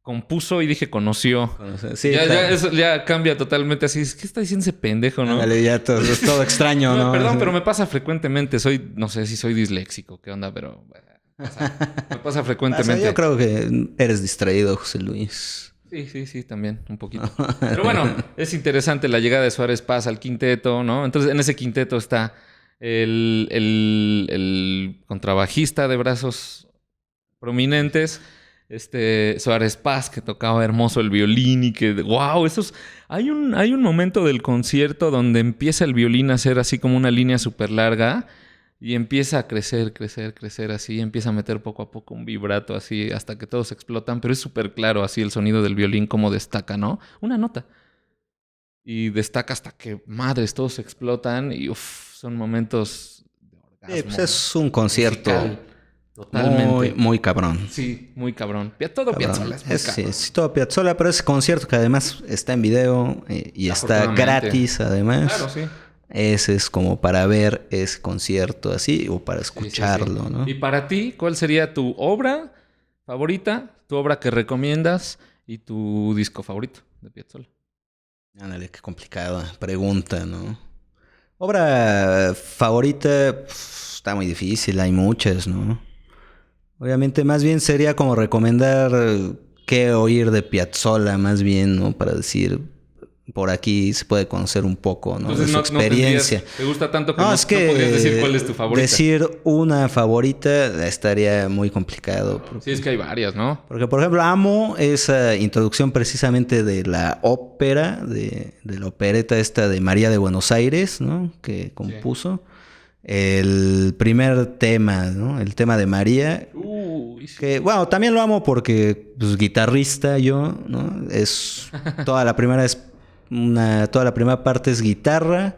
compuso y dije conoció. Sí, eso ya cambia totalmente así. ¿Qué está diciendo ese pendejo, no? Vale, ya es todo extraño, ¿no? Perdón, pero me pasa frecuentemente. No sé si soy disléxico, qué onda, pero me pasa frecuentemente. Yo creo que eres distraído, José Luis. Sí, también, un poquito. Pero bueno, es interesante la llegada de Suárez Paz al quinteto, ¿no? Entonces, en ese quinteto está el contrabajista de brazos prominentes, Suárez Paz, que tocaba hermoso el violín y que, wow, hay un momento del concierto donde empieza el violín a hacer así como una línea súper larga y empieza a crecer así, empieza a meter poco a poco un vibrato así hasta que todos explotan, pero es súper claro así el sonido del violín como destaca, ¿no? Una nota. Y destaca hasta que, madres, todos explotan y son momentos de orgasmo. Sí, pues es un concierto musical. Totalmente. Muy cabrón. Sí, muy cabrón. Todo Piazzolla es muy cabrón. Sí, todo Piazzolla, pero ese concierto que además está en video y está gratis además. Claro, sí. Ese es como para ver ese concierto así o para escucharlo, sí. ¿No? Y para ti, ¿cuál sería tu obra favorita, tu obra que recomiendas y tu disco favorito de Piazzolla? Ándale, qué complicada pregunta, ¿no? Obra favorita está muy difícil, hay muchas, ¿no? Obviamente más bien sería como recomendar qué oír de Piazzolla, más bien, ¿no? Para decir, por aquí se puede conocer un poco, ¿no? Entonces, de su experiencia. ¿Te gusta tanto que no podrías decir cuál es tu favorita? Decir una favorita estaría muy complicado. Sí, es que hay varias, ¿no? Porque, por ejemplo, amo esa introducción precisamente de la ópera, de la opereta esta de María de Buenos Aires, ¿no? Que compuso. Sí. El primer tema, ¿no? El tema de María. Sí. Que, bueno, también lo amo porque, pues, guitarrista yo, ¿no? Toda la primera parte es guitarra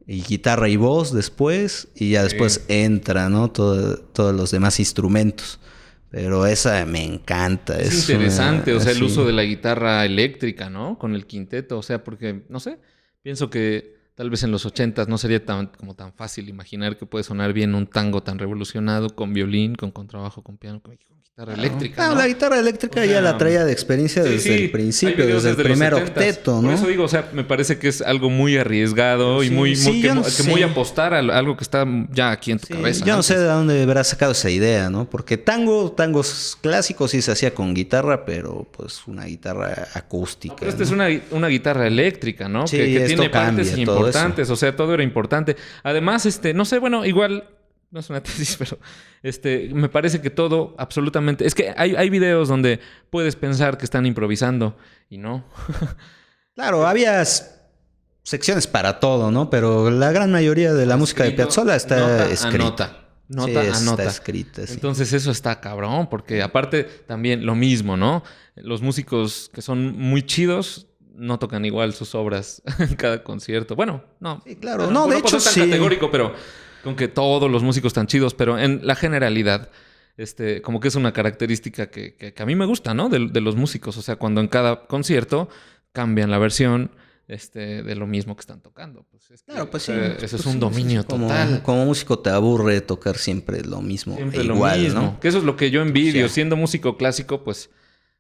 y voz después, y ya después entra, ¿no? Todos los demás instrumentos. Pero esa me encanta. Es interesante, el uso de la guitarra eléctrica, ¿no? Con el quinteto, porque, no sé, pienso que tal vez en los 80s no sería tan fácil imaginar que puede sonar bien un tango tan revolucionado con violín, con contrabajo, con piano, con guitarra eléctrica, ¿no? La guitarra eléctrica ya la traía de experiencia desde el principio, desde el primer octeto, ¿no? Por eso digo, me parece que es algo muy arriesgado y muy apostar a algo que está ya aquí en tu cabeza. Yo no sé de dónde habrá sacado esa idea, ¿no? Porque tangos clásicos sí se hacía con guitarra, pero pues una guitarra acústica. Pero esta es una guitarra eléctrica, ¿no? Sí, que tiene partes importantes, todo era importante. Además, no sé, bueno, igual no es una tesis, pero me parece que todo absolutamente... Es que hay videos donde puedes pensar que están improvisando y no. Claro, había secciones para todo, ¿no? Pero la gran mayoría de la música de Piazzolla está escrita. Nota a nota. Está escrita, sí. Entonces eso está cabrón, porque aparte también lo mismo, ¿no? Los músicos que son muy chidos no tocan igual sus obras en cada concierto. Bueno, no. Sí, claro. No, de hecho, tan categórico, pero con que todos los músicos están chidos, pero en la generalidad, como que es una característica que a mí me gusta, ¿no? De los músicos. O sea, cuando en cada concierto cambian la versión de lo mismo que están tocando. Claro, pues sí. Eso es un dominio total. Como músico te aburre tocar siempre lo mismo. Siempre igual, lo mismo, ¿no? Que eso es lo que yo envidio. Siendo músico clásico, pues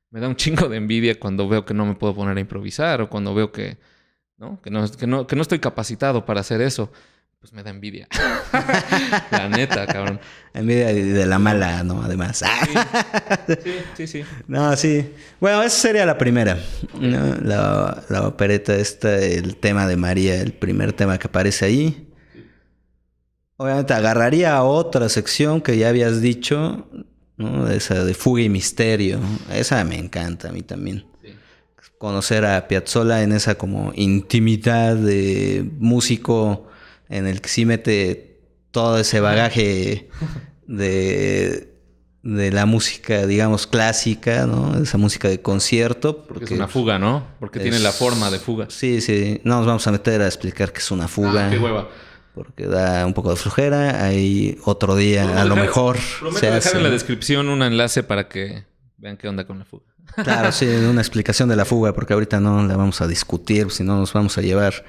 me da un chingo de envidia cuando veo que no me puedo poner a improvisar o cuando veo que no estoy capacitado para hacer eso. Pues me da envidia. La neta, cabrón. Envidia de la mala, ¿no? Además. Sí. No, sí. Bueno, esa sería la primera, ¿no? La opereta el tema de María, el primer tema que aparece ahí. Obviamente agarraría otra sección que ya habías dicho, ¿no? Esa de Fuga y Misterio. Esa me encanta a mí también. Sí. Conocer a Piazzolla en esa como intimidad de músico en el que sí mete todo ese bagaje de de la música, digamos, clásica, ¿no? Esa música de concierto. Porque es una fuga, ¿no? Porque tiene la forma de fuga. Sí, sí. No nos vamos a meter a explicar que es una fuga. Qué hueva. Porque da un poco de flojera. Ahí otro día, a lo mejor. Prometo dejar en la descripción un enlace para que vean qué onda con la fuga. Claro, sí, una explicación de la fuga, porque ahorita no la vamos a discutir, si no nos vamos a llevar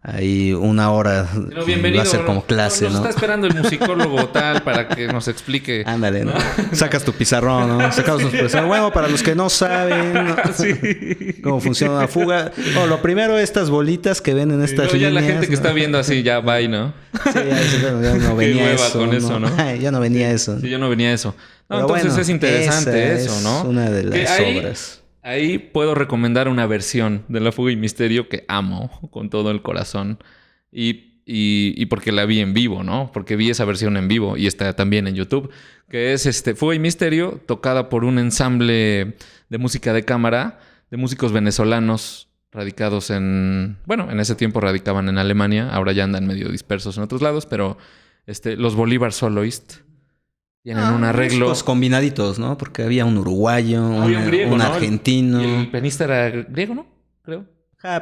ahí una hora. No, bienvenido. Va a ser como clase, nos ¿no? Está esperando el musicólogo tal para que nos explique. Ándale, ¿no? Sacas tu pizarrón, ¿no? Sacamos tu pizarrón. Bueno, para los que no saben, ¿no? Sí. Cómo funciona la fuga. Oh, lo primero, estas bolitas que ven en estas líneas. Ya la gente que está viendo así, ya va, ¿no? Sí, ya no venía eso. Con eso, ¿no? Ay, ya no venía eso. Sí, ya no venía eso. No, pero entonces bueno, es interesante eso, es ¿no? Una de las obras. Ahí puedo recomendar una versión de La Fuga y Misterio que amo con todo el corazón. Y porque la vi en vivo, ¿no? Porque vi esa versión en vivo y está también en YouTube. Que es Fuga y Misterio, tocada por un ensamble de música de cámara de músicos venezolanos radicados en... Bueno, en ese tiempo radicaban en Alemania. Ahora ya andan medio dispersos en otros lados. Pero los Bolívar Soloist tienen un arreglo... Músicos combinaditos, ¿no? Porque había un uruguayo, un griego, un ¿no? argentino. Y el pianista era griego, ¿no? Creo.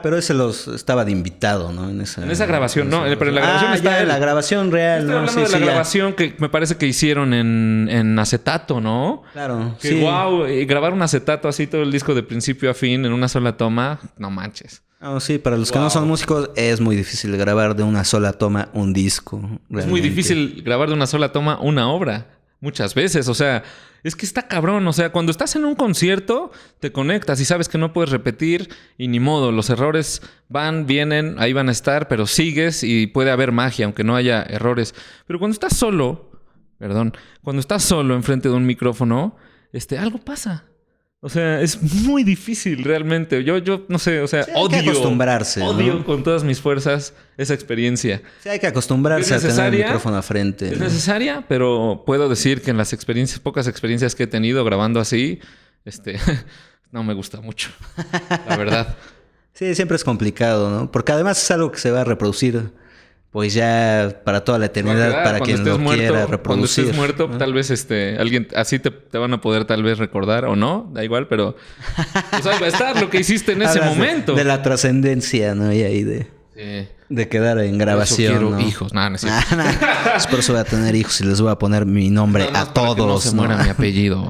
Pero ese estaba de invitado, ¿no? En esa grabación, ¿no? Pero en la grabación está la grabación real, ¿no? Estoy hablando de la grabación que me parece que hicieron en acetato, ¿no? Claro, que sí. Wow, y grabar un acetato así todo el disco de principio a fin en una sola toma, no manches. Sí, para los que no son músicos es muy difícil grabar de una sola toma un disco. Realmente. Es muy difícil grabar de una sola toma una obra. Muchas veces, o sea, es que está cabrón. O sea, cuando estás en un concierto, te conectas y sabes que no puedes repetir y ni modo. Los errores van, vienen, ahí van a estar, pero sigues y puede haber magia, aunque no haya errores. Pero cuando estás solo, enfrente de un micrófono, algo pasa. O sea, es muy difícil realmente. Yo no sé, o sea, sí, hay que acostumbrarse, odio con todas mis fuerzas esa experiencia. Sí, hay que acostumbrarse a tener el micrófono a frente. Es necesaria, pero puedo decir que en las pocas experiencias que he tenido grabando así, no me gusta mucho, la verdad. Sí, siempre es complicado, ¿no? Porque además es algo que se va a reproducir pues ya para toda la eternidad, para quien lo quiera reproducir. Cuando estés muerto, ¿no? Tal vez alguien así te van a poder tal vez recordar o no, da igual, pero pues ahí va a estar lo que hiciste en ese momento. De la trascendencia, ¿no? Y ahí de quedar en grabación. Por eso quiero ¿no? hijos. No es cierto. Por eso voy a tener hijos y les voy a poner mi nombre a todos. Que no se muera mi apellido.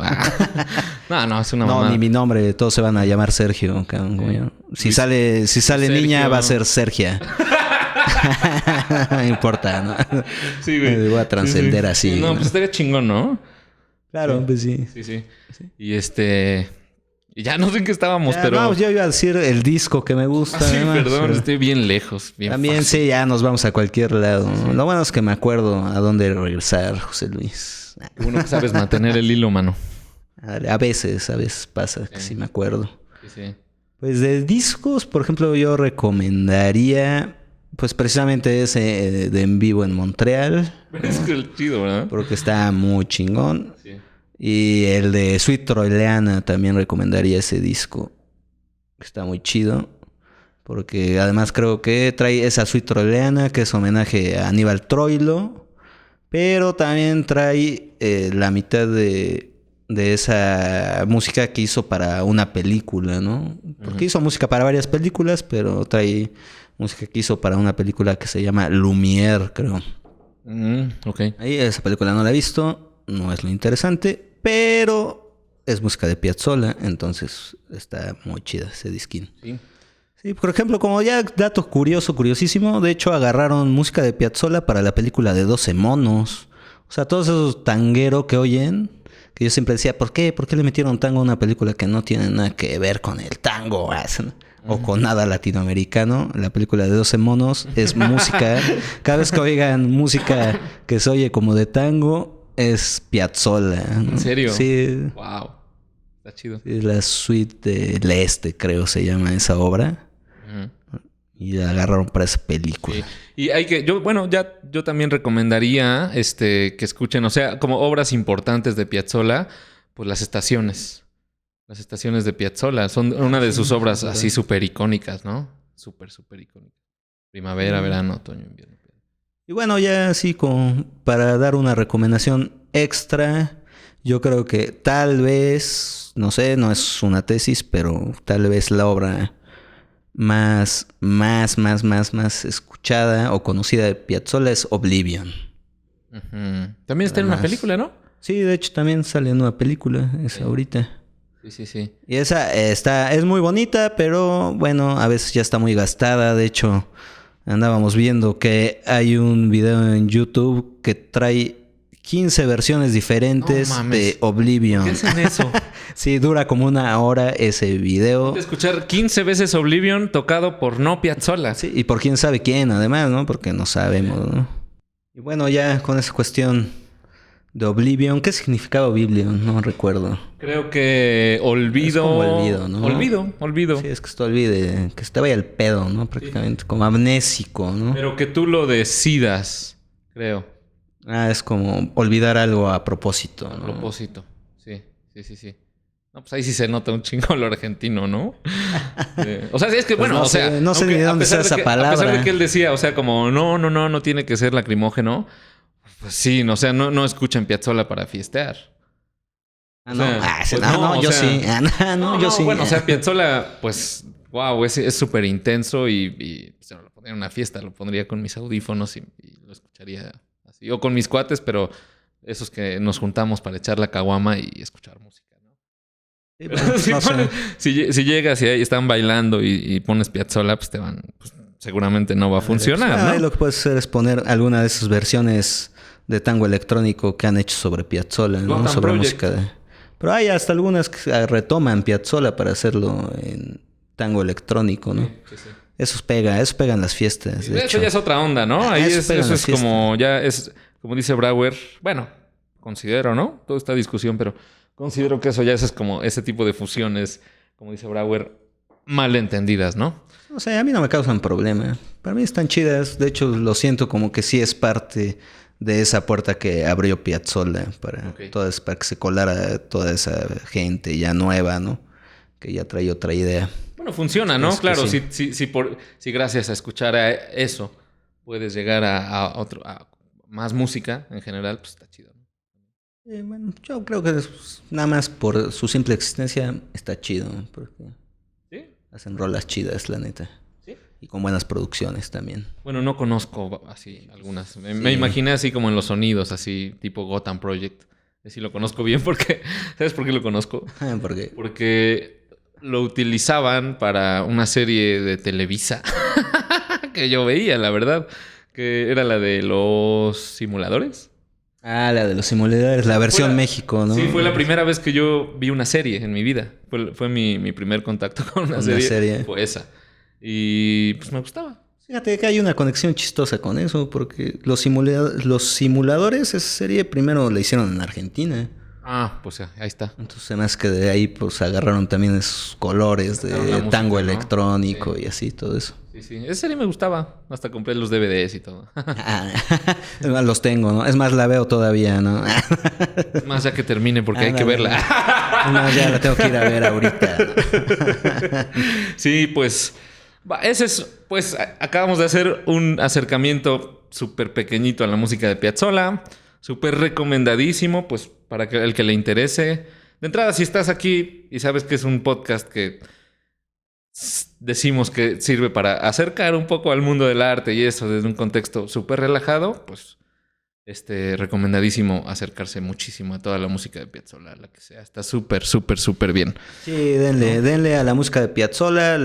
No, es una mamada. No, ni mi nombre. Todos se van a llamar Sergio. Si sale Sergio. Niña, va a ser Sergia. No importa, ¿no? Sí, güey. Me voy a trascender así. Sí, no, pues estaría chingón, ¿no? Claro, pues sí. Sí. Y y ya no sé en qué estábamos, pero... No, yo iba a decir el disco que me gusta. Sí, además, perdón, estoy bien lejos. También fácil. Sí, ya nos vamos a cualquier lado. Sí. Lo bueno es que me acuerdo a dónde regresar, José Luis. Uno que sabes mantener el hilo, mano. A veces pasa que sí me acuerdo. Sí. Pues de discos, por ejemplo, yo recomendaría... Pues precisamente ese de En Vivo en Montreal. Es que el chido, ¿verdad? Porque está muy chingón. Sí. Y el de Suite Troileana también recomendaría ese disco. Está muy chido. Porque además creo que trae esa Suite Troileana, que es homenaje a Aníbal Troilo. Pero también trae la mitad de esa música que hizo para una película, ¿no? Porque hizo música para varias películas, pero trae música que hizo para una película que se llama Lumière, creo. Ok. Ahí esa película no la he visto, no es lo interesante, pero es música de Piazzolla, entonces está muy chida ese disquín. Sí, por ejemplo, como ya dato curiosísimo, de hecho agarraron música de Piazzolla para la película de 12 monos. O sea, todos esos tangueros que oyen, que yo siempre decía, ¿por qué le metieron tango a una película que no tiene nada que ver con el tango? O con nada latinoamericano. La película de 12 monos es música. Cada vez que oigan música que se oye como de tango, es Piazzolla, ¿no? ¿En serio? Sí. Wow. Está chido. Es la suite del Este, creo se llama esa obra. Y la agarraron para esa película. Sí. Y hay que... Yo también recomendaría que escuchen, o sea, como obras importantes de Piazzolla, pues las estaciones. Las estaciones de Piazzolla son una de sus obras así súper icónicas, ¿no? Súper icónicas. Primavera, verano, otoño, invierno. Y bueno, ya así para dar una recomendación extra, Yo creo que tal vez, no sé, no es una tesis, pero tal vez la obra más escuchada o conocida de Piazzolla es Oblivion. Uh-huh. También está en una película, ¿no? Sí, de hecho también sale en una película, esa ahorita. Sí. Y esa es muy bonita, pero bueno, a veces ya está muy gastada. De hecho, andábamos viendo que hay un video en YouTube que trae 15 versiones diferentes de Oblivion. ¿Qué hacen eso? Sí, dura como 1 hora ese video. Escuchar 15 veces Oblivion tocado por no Piazzolla. Sí, y por quién sabe quién, además, ¿no? Porque no sabemos, ¿no? Y bueno, ya con esa cuestión de Oblivion, ¿qué significaba Oblivion? No recuerdo. Creo que olvido. Es como olvido, ¿no? Olvido. Sí, es que esto olvide, que estaba ahí al pedo, ¿no? Prácticamente, como amnésico, ¿no? Pero que tú lo decidas, creo. Es como olvidar algo a propósito, ¿no? A propósito, sí. No, pues ahí sí se nota un chingo lo argentino, ¿no? O sea, es que, bueno, pues no sé ni de dónde sea esa palabra. A pesar de que él decía, o sea, como, no tiene que ser lacrimógeno. Pues sí, o sea, no escuchan Piazzolla para fiestear. Yo sí. Yo sí. Bueno, o sea, Piazzolla, pues, wow, es súper intenso y pues, lo pondría en una fiesta, lo pondría con mis audífonos y lo escucharía así. O con mis cuates, pero esos que nos juntamos para echar la caguama y escuchar música, ¿no? Sí, bueno, si llegas y ahí están bailando y pones Piazzolla, pues pues, seguramente no va a funcionar, ¿no? Lo que puedes hacer es poner alguna de esas versiones de tango electrónico que han hecho sobre Piazzolla, ¿no? Sobre música de... Pero hay hasta algunas que retoman Piazzolla para hacerlo en tango electrónico, ¿no? Sí. Eso pegan las fiestas. De hecho, ya es otra onda, ¿no? Ahí eso es como, ya es, como dice Brauer, bueno, considero, ¿no? Toda esta discusión, pero considero que eso ya es como ese tipo de fusiones, como dice Brauer, mal entendidas, ¿no? O sea, a mí no me causan problema. Para mí están chidas. De hecho, lo siento como que sí es parte de esa puerta que abrió Piazzolla para que se colara toda esa gente ya nueva, ¿no? Que ya trae otra idea. Bueno, funciona, ¿no? Claro, sí. Si gracias a escuchar a eso puedes llegar a más música en general, pues está chido, ¿no? Bueno, yo creo que nada más por su simple existencia está chido, porque hacen rolas chidas, la neta. Y con buenas producciones también. Bueno, no conozco así algunas. Me imaginé así como en los sonidos, así tipo Gotham Project. Sí lo conozco bien porque... ¿Sabes por qué lo conozco? ¿Por qué? Porque lo utilizaban para una serie de Televisa que yo veía, la verdad. Que era la de los simuladores. La de los simuladores, la versión México, ¿no? Sí, fue la primera vez que yo vi una serie en mi vida. Fue mi primer contacto con una serie. Fue esa. Y pues me gustaba. Fíjate que hay una conexión chistosa con eso, porque los simuladores, esa serie primero la hicieron en Argentina. Pues ahí está. Entonces, más que de ahí, pues agarraron también esos colores de música, tango electrónico y así, todo eso. Sí. Esa serie me gustaba. Hasta compré los DVDs y todo. Los tengo, ¿no? Es más, la veo todavía, ¿no? Más ya que termine, porque hay que verla. No, ya la tengo que ir a ver ahorita. Sí, pues... Ese es, pues, acabamos de hacer un acercamiento súper pequeñito a la música de Piazzolla. Súper recomendadísimo, pues, para que el que le interese. De entrada, si estás aquí y sabes que es un podcast que decimos que sirve para acercar un poco al mundo del arte y eso desde un contexto súper relajado, pues, recomendadísimo acercarse muchísimo a toda la música de Piazzolla, la que sea. Está súper bien. Sí, denle a la música de Piazzolla,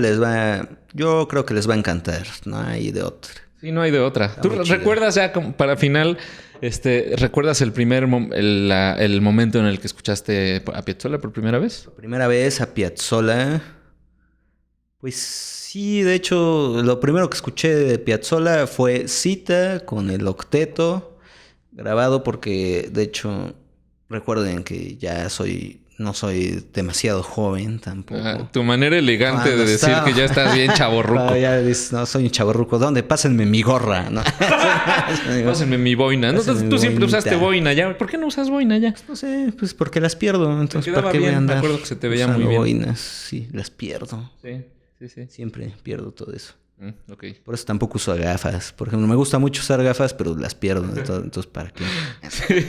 yo creo que les va a encantar, no hay de otra. Sí, no hay de otra. ¿Tú recuerdas ya, para final, recuerdas el momento en el que escuchaste a Piazzolla por primera vez? Por primera vez a Piazzolla, pues sí, de hecho, lo primero que escuché de Piazzolla fue Cita con el octeto, grabado porque, de hecho, recuerden que ya no soy demasiado joven tampoco. Tu manera elegante de decir que ya estás bien chavorruco. Ya dices, no, soy un chavorruco. ¿Dónde? Pásenme mi gorra, ¿no? Pásenme mi boina. Tú siempre usaste boina ya. ¿Por qué no usas boina ya? No sé, pues porque las pierdo. Entonces, ¿para qué voy a andar? Me acuerdo que se te veía muy bien. Boinas, sí, las pierdo. Sí. Siempre pierdo todo eso. Okay. Por eso tampoco uso gafas. Por ejemplo, me gusta mucho usar gafas, pero las pierdo. Entonces, ¿para qué?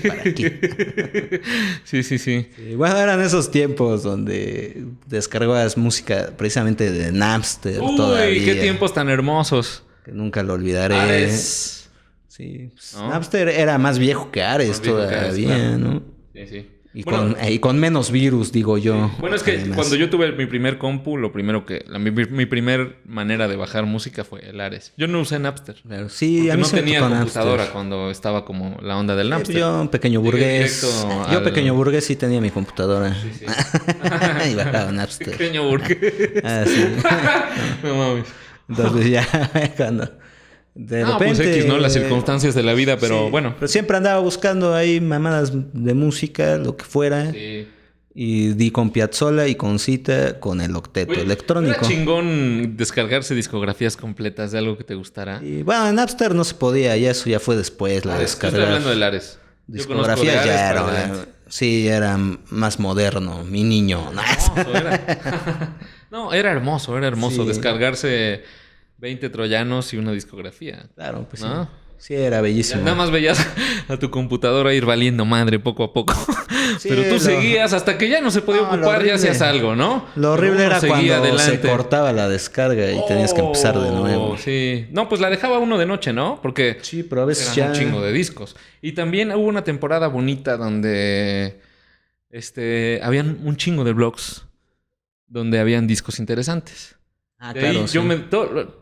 ¿Para qué? Sí. Bueno, eran esos tiempos donde descargabas música precisamente de Napster. Uy, todavía, qué tiempos tan hermosos. Que nunca lo olvidaré. Ares. Sí, pues, ¿no? Napster era más viejo que Ares todavía, claro. ¿no? Sí. Y con menos virus, digo yo. Sí. Bueno, es que además, cuando yo tuve mi primer compu, lo primero que... mi primer manera de bajar música fue el Ares. Yo no usé Napster. Claro, sí, a mí no tenía computadora Napster. Cuando estaba como la onda del Napster. Yo, pequeño burgués. Pequeño burgués, sí tenía mi computadora. Sí. Y bajaba Napster. Pequeño burgués. Sí. No mames. Entonces ya cuando... De repente, pues X, ¿no? Las circunstancias de la vida, pero sí, bueno. Pero siempre andaba buscando ahí mamadas de música, lo que fuera. Sí. Y di con Piazzolla y con Cita con el octeto electrónico. Era chingón descargarse discografías completas de algo que te gustara. Y bueno, en Napster no se podía, ya eso ya fue después, la descarga. Estoy hablando del Ares. Discografía ya era... Sí, era más moderno, mi niño. Era hermoso Sí. descargarse 20 troyanos y una discografía. Claro, pues ¿no? sí. Sí, era bellísimo. Nada más veías a tu computadora ir valiendo madre poco a poco. Sí, pero tú seguías hasta que ya no se podía ocupar, ya hacías algo, ¿no? Lo horrible era cuando se cortaba la descarga y tenías que empezar de nuevo. Sí. No, pues la dejaba uno de noche, ¿no? Porque sí, pero a veces eran un chingo de discos. Y también hubo una temporada bonita donde habían un chingo de blogs donde habían discos interesantes. Claro, sí.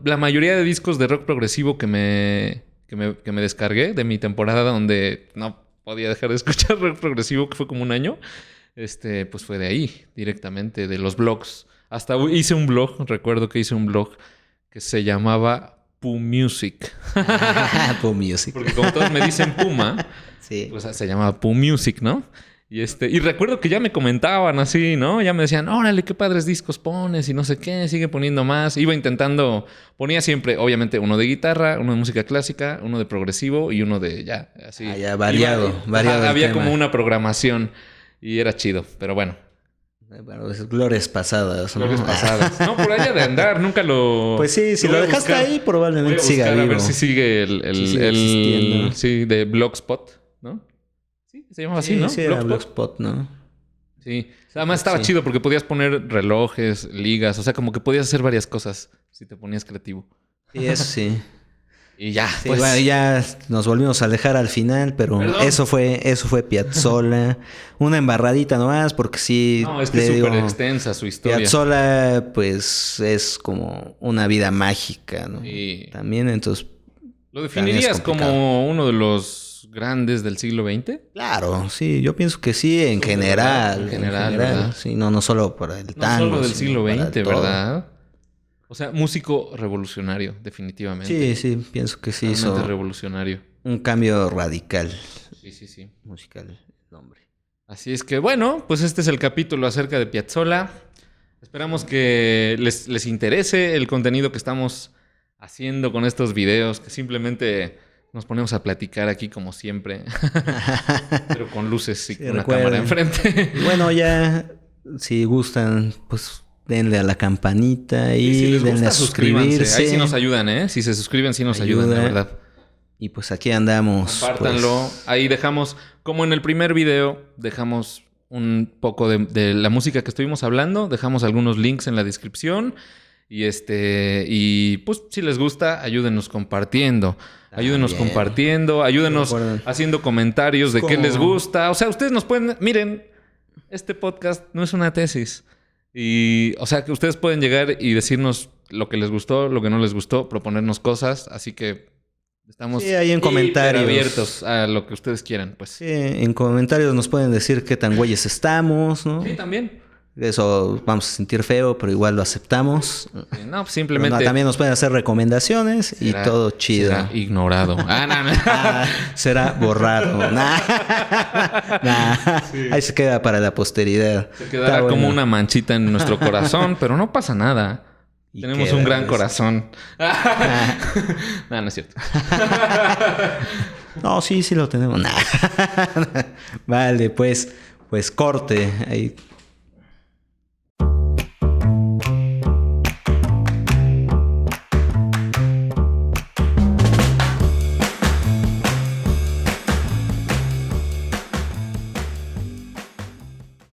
La mayoría de discos de rock progresivo que me descargué de mi temporada donde no podía dejar de escuchar rock progresivo, que fue como un año, pues fue de ahí, directamente, de los blogs. Hasta hice un blog, recuerdo que hice un blog que se llamaba PuMusic. PuMusic. Porque como todos me dicen Puma, sí. Pues se llamaba PuMusic, ¿no? Y recuerdo que ya me comentaban así, ¿no? Ya me decían, órale, qué padres discos pones y no sé qué, sigue poniendo más. Ponía siempre, obviamente, uno de guitarra, uno de música clásica, uno de progresivo y uno de ya, así. Ya variado. Había como una programación y era chido, pero bueno. Bueno, es glorias pasadas, ¿no? Glorias pasadas. No, por allá de andar, nunca lo... Pues sí, si lo dejaste ahí, probablemente siga vivo. A ver si sigue el sí, de Blogspot, ¿no? Se llamaba así, ¿no? Sí, era Blogspot, ¿no? Sí. Además estaba chido porque podías poner relojes, ligas, o sea, como que podías hacer varias cosas si te ponías creativo. Sí, eso sí. Y ya, sí, pues... Bueno, ya nos volvimos a alejar al final, pero eso fue Piazzolla. Una embarradita nomás, porque sí... No, es que es súper extensa su historia. Piazzolla, pues, es como una vida mágica, ¿no? Sí. También, entonces... ¿Lo definirías como uno de los grandes del siglo XX? Claro, sí, yo pienso que sí, en general. En general, sí, no solo para el tango. No solo del siglo XX, ¿verdad? O sea, músico revolucionario, definitivamente. Sí, pienso que sí hizo revolucionario. Un cambio radical. Sí. Musical, el hombre. Así es que, bueno, pues este es el capítulo acerca de Piazzolla. Esperamos que les interese el contenido que estamos haciendo con estos videos, que simplemente nos ponemos a platicar aquí como siempre, pero con luces y con una cámara enfrente. Bueno, ya, si gustan, pues denle a la campanita y si denle a suscribirse. Ahí sí nos ayudan, ¿eh? Si se suscriben, sí nos ayudan, la verdad. Y pues aquí andamos. Compártanlo. Pues... Ahí dejamos, como en el primer video, dejamos un poco de la música que estuvimos hablando. Dejamos algunos links en la descripción. Y pues si les gusta, ayúdenos compartiendo. Ayúdenos compartiendo, ayúdenos haciendo comentarios de qué les gusta. O sea, ustedes nos pueden... Miren, este podcast no es una tesis. O sea, que ustedes pueden llegar y decirnos lo que les gustó, lo que no les gustó, proponernos cosas. Así que estamos ahí en comentarios abiertos a lo que ustedes quieran, pues. Sí, en comentarios nos pueden decir qué tan güeyes estamos, ¿no? Sí, también. Eso vamos a sentir feo, pero igual lo aceptamos. No, pues simplemente... también nos pueden hacer recomendaciones y todo chido. Será ignorado. Será borrado. Sí. Ahí se queda para la posteridad. Se quedará como una manchita en nuestro corazón, pero no pasa nada. Tenemos un gran corazón. No es cierto. No, sí lo tenemos. Vale, pues corte. Ahí